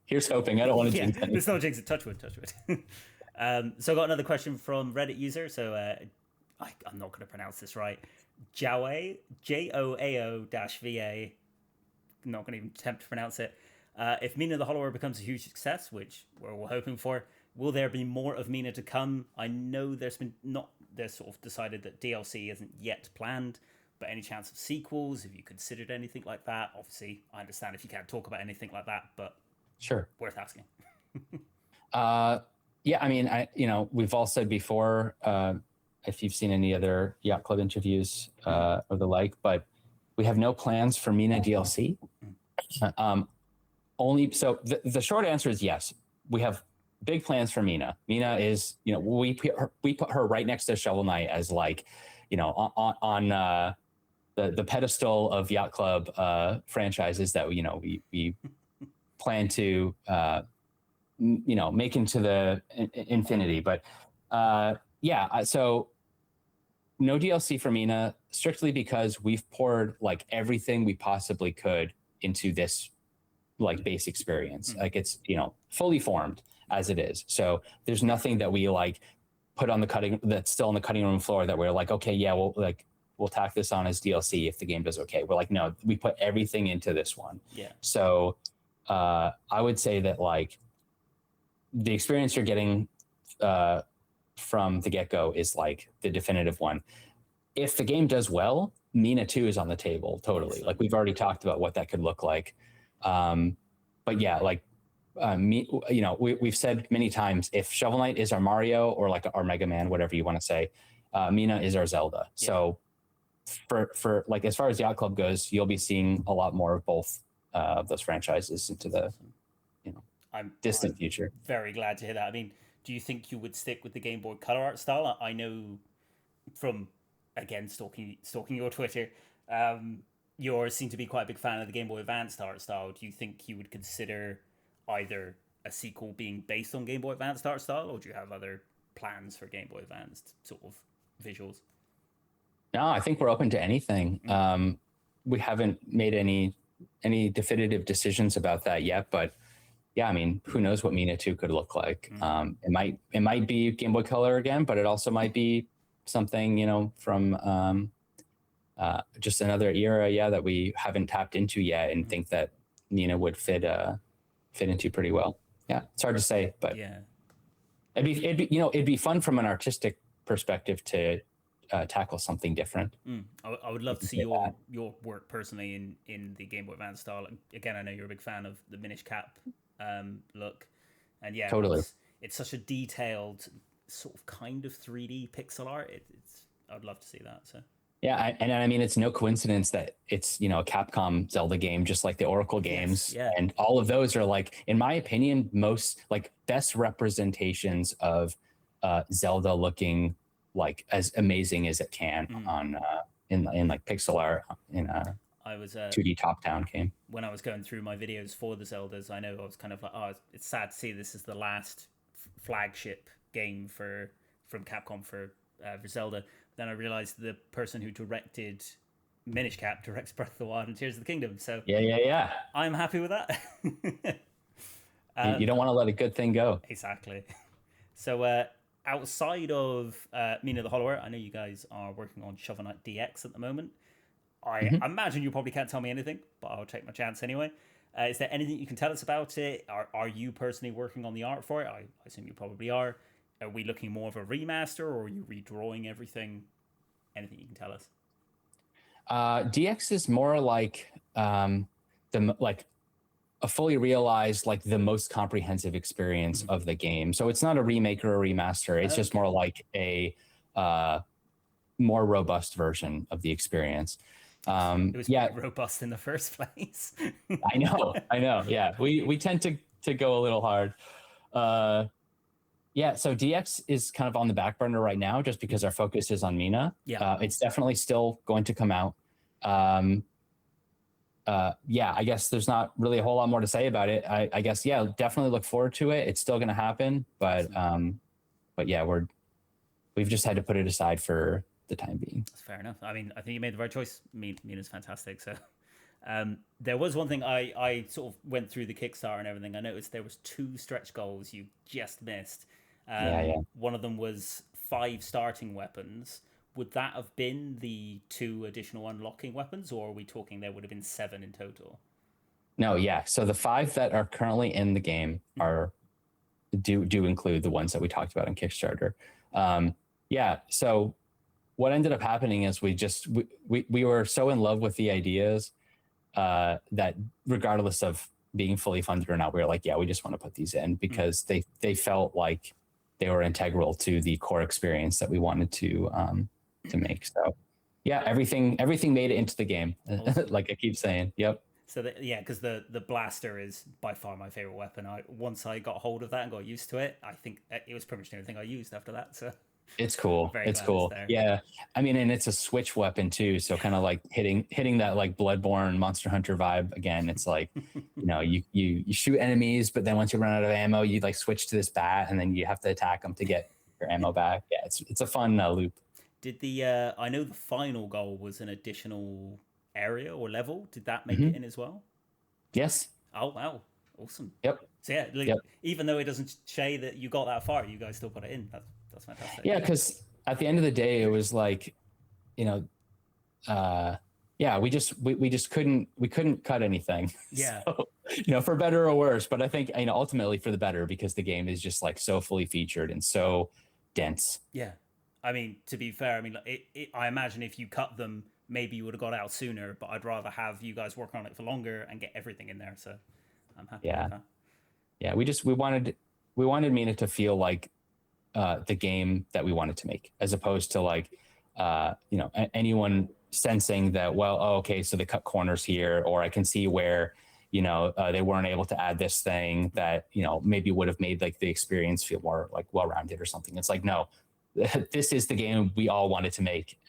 Here's hoping. I don't want to jinx it. It's not jinx it. Touch wood. So I got another question from Reddit user. So I'm not going to pronounce this right. Joao, JOAO-VA. Not going to even attempt to pronounce it. If Mina the Hollower becomes a huge success, which we're all hoping for, will there be more of Mina to come? I know they're sort of decided that DLC isn't yet planned, but any chance of sequels? Have you considered anything like that? Obviously, I understand if you can't talk about anything like that, but sure, worth asking. Yeah, I mean, we've all said before, if you've seen any other Yacht Club interviews or the like, but we have no plans for Mina DLC. The short answer is yes. We have big plans for Mina. Mina is, we put her right next to Shovel Knight as like, on the pedestal of Yacht Club franchises that we plan to make into the infinity. But so no DLC for Mina, strictly because we've poured like everything we possibly could into this like base experience. Like, it's fully formed as it is. So there's nothing that we like put on that's still on the cutting room floor that we're like, okay, yeah, we'll tack this on as DLC if the game does okay. We're like, no, we put everything into this one. Yeah. So I would say that like the experience you're getting from the get-go is like the definitive one. If the game does well, Mina 2 is on the table, totally. Like we've already talked about what that could look like. But yeah, like we've said many times, if Shovel Knight is our Mario or like our Mega Man, whatever you want to say, Mina is our Zelda. Yeah. So for like, as far as Yacht Club goes, you'll be seeing a lot more of both of those franchises into the distant future. Very glad to hear that. I mean, do you think you would stick with the Game Boy Color art style? I know from, again, stalking your Twitter, you seem to be quite a big fan of the Game Boy Advanced art style. Do you think you would consider either a sequel being based on Game Boy Advanced art style, or do you have other plans for Game Boy Advanced sort of visuals? No, I think we're open to anything. We haven't made any definitive decisions about that yet, but yeah, I mean, who knows what Mina 2 could look like? It might be Game Boy Color again, but it also might be something, from just another era, that we haven't tapped into yet, and think that Mina would fit into pretty well. Yeah, it's hard to say, but yeah, it'd be fun from an artistic perspective to tackle something different. I would love to see your work personally in the Game Boy Advance style. Again, I know you're a big fan of the Minish Cap look, and yeah, totally. It's such a detailed sort of kind of 3D pixel art. I'd love to see that. So yeah, and I mean, it's no coincidence that it's a Capcom Zelda game, just like the Oracle games, and all of those are, like, in my opinion, most like best representations of Zelda looking like as amazing as it can on in like pixel art in a 2D top-down game. When I was going through my videos for the Zeldas, I know I was kind of like, oh, it's sad to see this is the last flagship game from Capcom for Zelda. Then I realized the person who directed Minish Cap directs Breath of the Wild and Tears of the Kingdom. So yeah, I'm happy with that. You don't want to let a good thing go. Exactly. So outside of Mina the Hollower, I know you guys are working on Shovel Knight DX at the moment. I imagine you probably can't tell me anything, but I'll take my chance anyway. Is there anything you can tell us about it? Are you personally working on the art for it? I assume you probably are. Are we looking more of a remaster, or are you redrawing everything? Anything you can tell us? DX is more like a fully realized, like the most comprehensive experience of the game. So it's not a remake or a remaster. It's just more like a more robust version of the experience. It was pretty robust in the first place. I know. Yeah, we tend to go a little hard. Yeah, so DX is kind of on the back burner right now, just because our focus is on Mina. Yeah, it's definitely still going to come out. Yeah, I guess there's not really a whole lot more to say about it. I guess, yeah, definitely look forward to it. It's still going to happen, but yeah, we've just had to put it aside for the time being. That's fair enough. I mean, I think you made the right choice. Mina's fantastic. So there was one thing I sort of went through the Kickstarter and everything. I noticed there was 2 stretch goals you just missed. One of them was 5 starting weapons. Would that have been the 2 additional unlocking weapons, or are we talking there would have been 7 in total? No, yeah. So the 5 that are currently in the game do include the ones that we talked about in Kickstarter. Yeah. So what ended up happening is we were so in love with the ideas that regardless of being fully funded or not, we were like, yeah, we just want to put these in because they felt like they were integral to the core experience that we wanted to make. So yeah, everything made it into the game. Awesome. Like I keep saying. Yep. So because the blaster is by far my favorite weapon. Once I got hold of that and got used to it, I think it was pretty much the only thing I used after that. So it's cool. It's cool. Yeah. I mean, and it's a switch weapon too. So kind of like hitting that like Bloodborne Monster Hunter vibe again. It's like, you shoot enemies, but then once you run out of ammo, you like switch to this bat and then you have to attack them to get your ammo back. Yeah. It's a fun loop. Did I know the final goal was an additional area or level. Did that make it in as well? Yes. Oh, wow. Awesome. Yep. So yeah, even though it doesn't say that you got that far, you guys still put it in. That's fantastic. Yeah, because at the end of the day, it was like, we just couldn't cut anything. Yeah. So, for better or worse, but I think, ultimately for the better, because the game is just like so fully featured and so dense. Yeah. I mean, to be fair, I imagine if you cut them maybe you would have got out sooner, but I'd rather have you guys work on it for longer and get everything in there. So I'm happy with that. Yeah, we wanted Mina to feel like the game that we wanted to make, as opposed to like anyone sensing that, well, oh, okay, so they cut corners here, or I can see where they weren't able to add this thing that maybe would have made like the experience feel more like well-rounded or something. It's like, no, this is the game we all wanted to make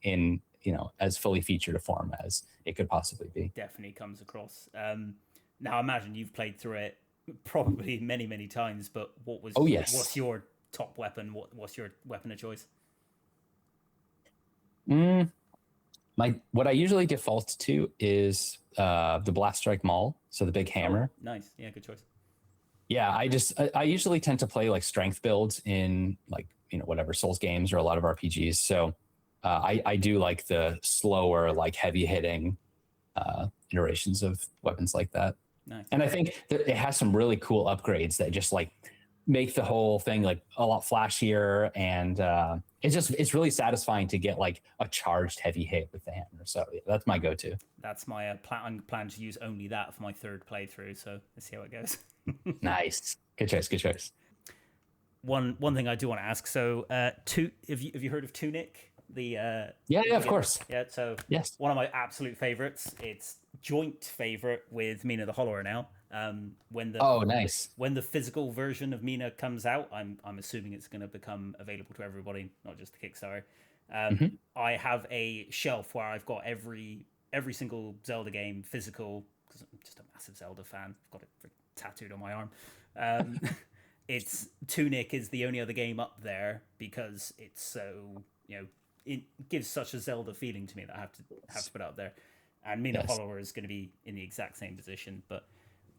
in as fully featured a form as it could possibly be. Definitely comes across. Now, I imagine you've played through it probably many, many times, but what's your top weapon? What's your weapon of choice? What I usually default to is the Blast Strike Maul, so the big hammer. Oh, nice. Yeah, good choice. Yeah, I usually tend to play like strength builds in like whatever Souls games or a lot of RPGs. So I do like the slower, like heavy hitting iterations of weapons like that. Nice. And I think that it has some really cool upgrades that just like make the whole thing like a lot flashier, and it's really satisfying to get like a charged heavy hit with the hammer. So yeah, that's my go-to. That's my plan to use only that for my third playthrough. So let's see how it goes. Nice, good choice. One thing I do want to ask. So, have you heard of Tunic? Yeah, of course. Yeah, so yes, one of my absolute favorites. It's joint favorite with Mina the Hollower now. Nice. When the physical version of Mina comes out, I'm assuming it's going to become available to everybody, not just the Kickstarter. I have a shelf where I've got every single Zelda game physical, because I'm just a massive Zelda fan. I've got it tattooed on my arm. It's Tunic is the only other game up there because it's so it gives such a Zelda feeling to me that I have to put it up there. And Mina Hollower is going to be in the exact same position, but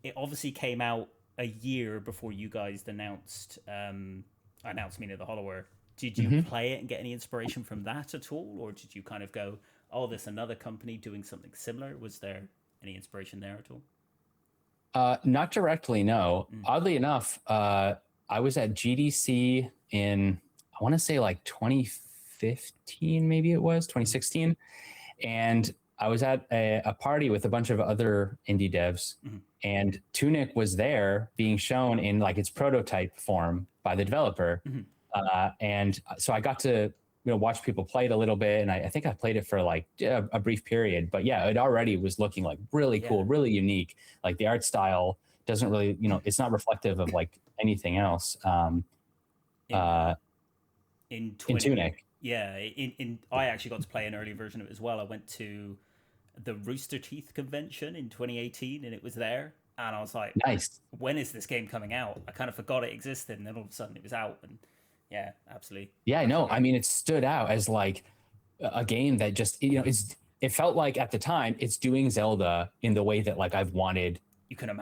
it obviously came out a year before you guys announced Mina the Hollower. Did you play it and get any inspiration from that at all, or did you kind of go, "Oh, there's another company doing something similar"? Was there any inspiration there at all? Not directly, no. Oddly enough, I was at GDC in, I want to say like 2015, maybe it was 2016, and I was at a party with a bunch of other indie devs, and Tunic was there being shown in like its prototype form by the developer. And so I got to watch people play it a little bit, and I think I played it for like a brief period. But yeah, it already was looking like really cool, really unique. Like the art style doesn't really, it's not reflective of like anything else. In Tunic. Yeah, I actually got to play an early version of it as well. I went to the Rooster Teeth convention in 2018, and it was there. And I was like, nice. When is this game coming out? I kind of forgot it existed, and then all of a sudden it was out. And yeah, absolutely. Yeah, I know. I mean, it stood out as like a game that just, it felt like at the time it's doing Zelda in the way that like I've wanted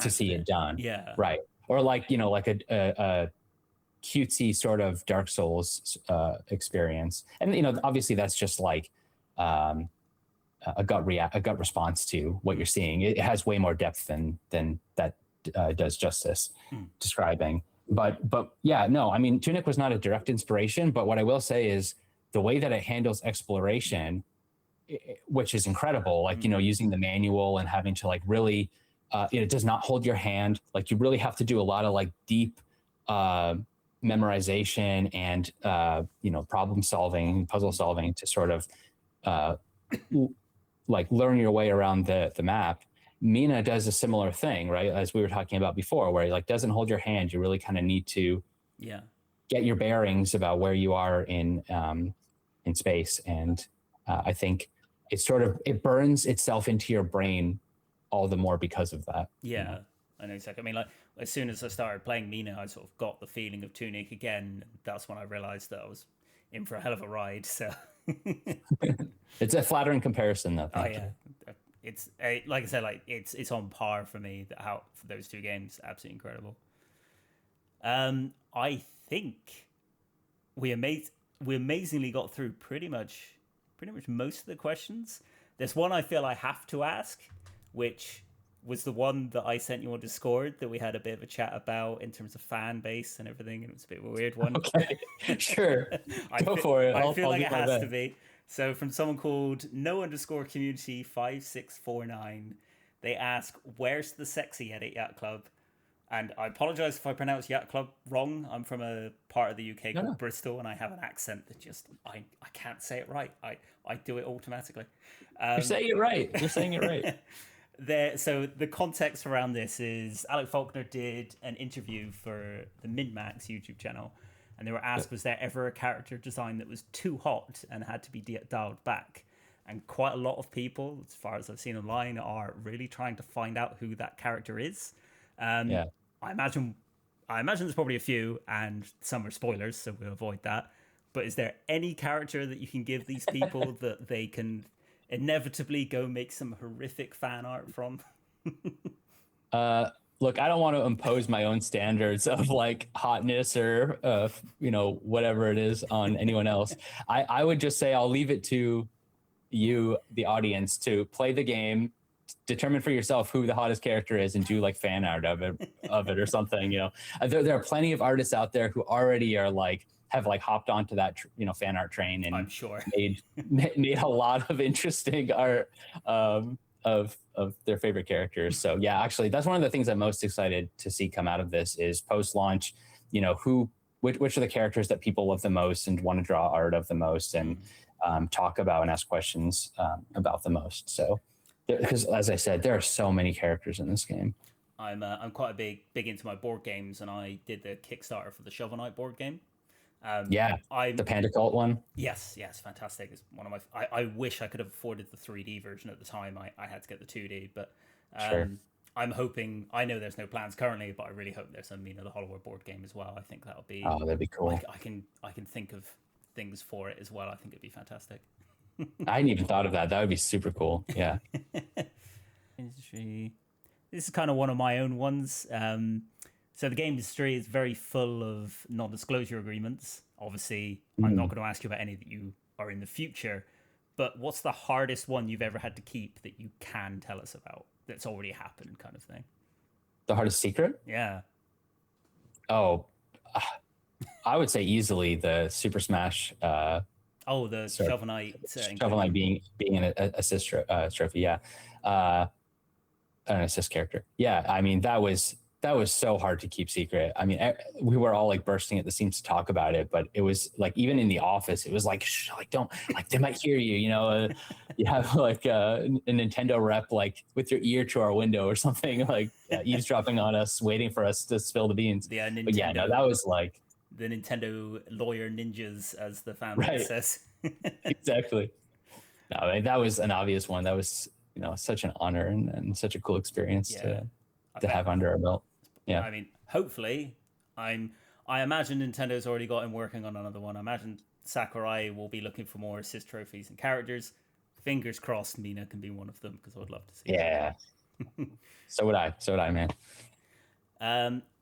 to see it done. Yeah. Right. Or like, like a cutesy sort of Dark Souls experience. And, obviously that's just like a gut response to what you're seeing. It has way more depth than that does justice describing. But yeah, no, I mean, Tunic was not a direct inspiration, but what I will say is the way that it handles exploration, which is incredible, like, using the manual and having to like really, it does not hold your hand. Like you really have to do a lot of like deep memorization and, problem solving, puzzle solving to sort of like learn your way around the map. Mina does a similar thing, right? As we were talking about before, where it like doesn't hold your hand. You really kind of need to get your bearings about where you are in space. And I think it burns itself into your brain all the more because of that. Yeah, I know exactly. I mean, like as soon as I started playing Mina, I sort of got the feeling of Tunic again. That's when I realized that I was in for a hell of a ride. So it's a flattering comparison, though. Thank you. It's like I said, like it's on par for me. How for those two games, absolutely incredible. I think we amazingly got through pretty much most of the questions. There's one I feel I have to ask, which was the one that I sent you on Discord that we had a bit of a chat about in terms of fan base and everything, and it was a bit of a weird one. Okay, sure. Go for it. I feel like it has to be. So from someone called no_community5649, they ask, "Where's the sexy edit Yacht Club?" And I apologize if I pronounce Yacht Club wrong. I'm from a part of the UK No, called no. Bristol, and I have an accent that just I can't say it right. I do it automatically. You're saying it right. You're saying it right. So the context around this is Alec Faulkner did an interview for the Min-Max YouTube channel, and they were asked, was there ever a character design that was too hot and had to be dialed back? And quite a lot of people, as far as I've seen online, are really trying to find out who that character is. Yeah. I imagine there's probably a few, and some are spoilers, so we'll avoid that. But is there any character that you can give these people that they can inevitably go make some horrific fan art from? Look, I don't want to impose my own standards of like hotness or whatever it is on anyone else. I would just say I'll leave it to you, the audience, to play the game, determine for yourself who the hottest character is, and do like fan art of it or something. There are plenty of artists out there who already are like have like hopped onto that fan art train, and I'm sure made a lot of interesting art of their favorite characters. So yeah, actually, that's one of the things I'm most excited to see come out of this is post launch. Which are the characters that people love the most and want to draw art of the most, and talk about and ask questions about the most. So, because as I said, there are so many characters in this game. I'm quite a big into my board games, and I did the Kickstarter for the Shovel Knight board game. The Panda Cult one. Yes, fantastic. It's one of my. I wish I could have afforded the 3D version at the time. I had to get the 2D, but Sure. I'm hoping. I know there's no plans currently, but I really hope there's a Mina the Hollower board game as well. I think that'll be. Oh, that'd be cool. I can think of things for it as well. I think it'd be fantastic. I hadn't even thought of that. That would be super cool. Yeah. Industry. This is kind of one of my own ones. So the game industry is very full of non-disclosure agreements. Obviously, I'm not going to ask you about any that you are in the future, but what's the hardest one you've ever had to keep that you can tell us about that's already happened, kind of thing? The hardest secret? Yeah. Oh, I would say easily the Super Smash. The Shovel Knight. Shovel Knight being an assist trophy. Yeah. An assist character. Yeah. I mean, that was so hard to keep secret. I mean, we were all like bursting at the seams to talk about it, but it was like, even in the office, it was like, shh, like, don't, like, they might hear you, you have like a Nintendo rep, like with your ear to our window or something, like eavesdropping on us, waiting for us to spill the beans. Yeah, but yeah, no, that was like the Nintendo lawyer ninjas, as the family says. Exactly. No, I mean, that was an obvious one. That was, such an honor and such a cool experience to have under our belt. Yeah. I mean, hopefully, I imagine Nintendo's already got him working on another one. I imagine Sakurai will be looking for more assist trophies and characters. Fingers crossed Mina can be one of them, because I would love to see that. So would I, man.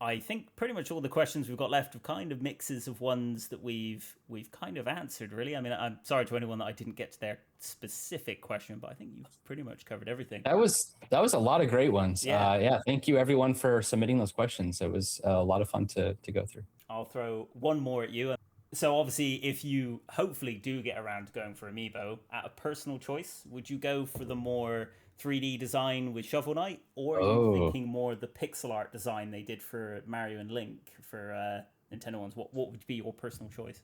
I think pretty much all the questions we've got left are kind of mixes of ones that we've kind of answered, really. I mean, I'm sorry to anyone that I didn't get to their specific question, but I think you've pretty much covered everything. That was a lot of great ones. Thank you everyone for submitting those questions. It was a lot of fun to go through. I'll throw one more at you. So obviously, if you hopefully do get around to going for Amiibo, at a personal choice, would you go for the more 3D design with Shovel Knight, or are you thinking more the pixel art design they did for Mario and Link for Nintendo ones? What would be your personal choice?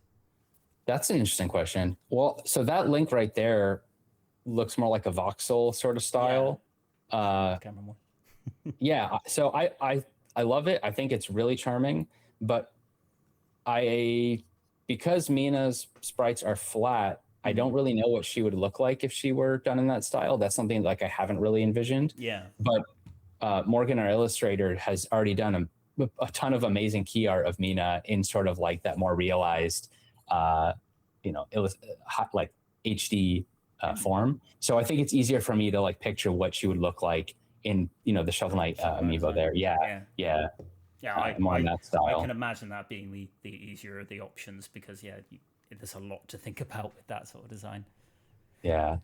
That's an interesting question. Well, so that Link right there looks more like a voxel sort of style. Camera more. Yeah. So I love it. I think it's really charming, but because Mina's sprites are flat, I don't really know what she would look like if she were done in that style. That's something like I haven't really envisioned. Yeah. But Morgan, our illustrator, has already done a ton of amazing key art of Mina in sort of like that more realized, like HD form. So I think it's easier for me to like picture what she would look like in, the Shovel Knight amiibo there. Yeah. More in that style. I can imagine that being the easier of the options, because there's a lot to think about with that sort of design. Yeah.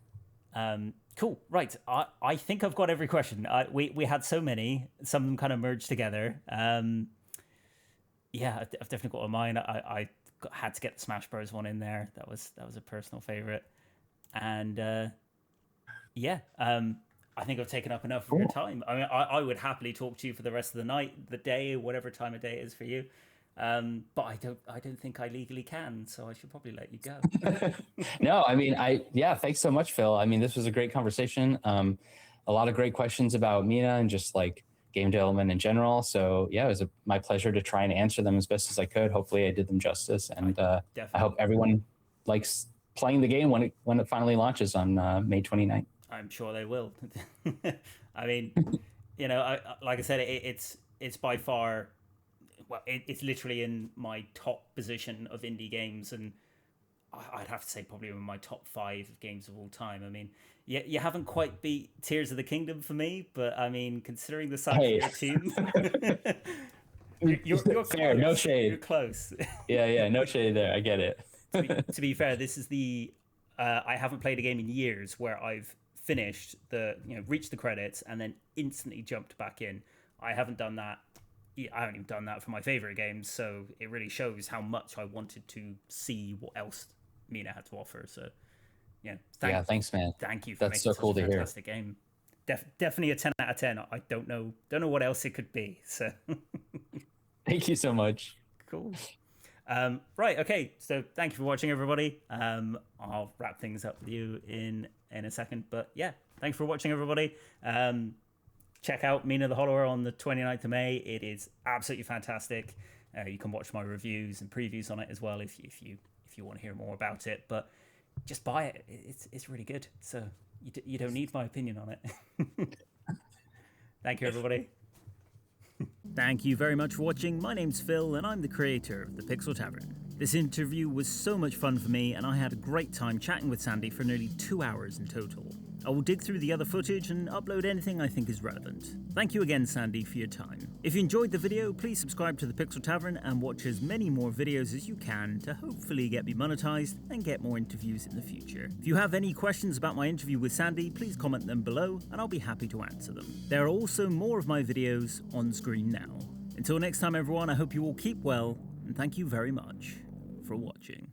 Cool. Right. I think I've got every question. We had so many. Some of them kind of merged together. I've definitely got on mine. I had to get the Smash Bros one in there. That was a personal favorite. And yeah, I think I've taken up enough of Cool. your time. I mean, I would happily talk to you for the rest of the night, the day, whatever time of day it is for you. But I don't think I legally can, so I should probably let you go. No, I mean, yeah, thanks so much, Phil. I mean, this was a great conversation. A lot of great questions about Mina and just like game development in general. So yeah, it was my pleasure to try and answer them as best as I could. Hopefully I did them justice, and I hope everyone likes playing the game when it finally launches on May 29th. I'm sure they will. I mean, you know, like I said, it's by far, well, it's literally in my top position of indie games, and I'd have to say probably in my top 5 games of all time. I mean, you haven't quite beat Tears of the Kingdom for me, but I mean, considering the size of your team, you're fair. close. No shade. You're close. Yeah, no shade there. I get it. To be fair, this is the I haven't played a game in years where I've finished reached the credits and then instantly jumped back in. I haven't done that. I haven't even done that for my favorite games, so it really shows how much I wanted to see what else Mina had to offer. So, yeah, thanks, man. Thank you for That's making so cool such a to hear. fantastic game. Definitely a 10 out of 10. I don't know what else it could be. So, thank you so much. Cool. Right, okay. So, thank you for watching, everybody. I'll wrap things up with you in a second, but yeah, thanks for watching, everybody. Check out Mina the Hollower on the 29th of May. It is absolutely fantastic. You can watch my reviews and previews on it as well if you want to hear more about it. But just buy it. It's really good. So you don't need my opinion on it. Thank you, everybody. Thank you very much for watching. My name's Phil, and I'm the creator of the Pixel Tavern. This interview was so much fun for me, and I had a great time chatting with Sandy for nearly 2 hours in total. I will dig through the other footage and upload anything I think is relevant. Thank you again, Sandy, for your time. If you enjoyed the video, please subscribe to the Pixel Tavern and watch as many more videos as you can to hopefully get me monetized and get more interviews in the future. If you have any questions about my interview with Sandy, please comment them below and I'll be happy to answer them. There are also more of my videos on screen now. Until next time, everyone, I hope you all keep well, and thank you very much for watching.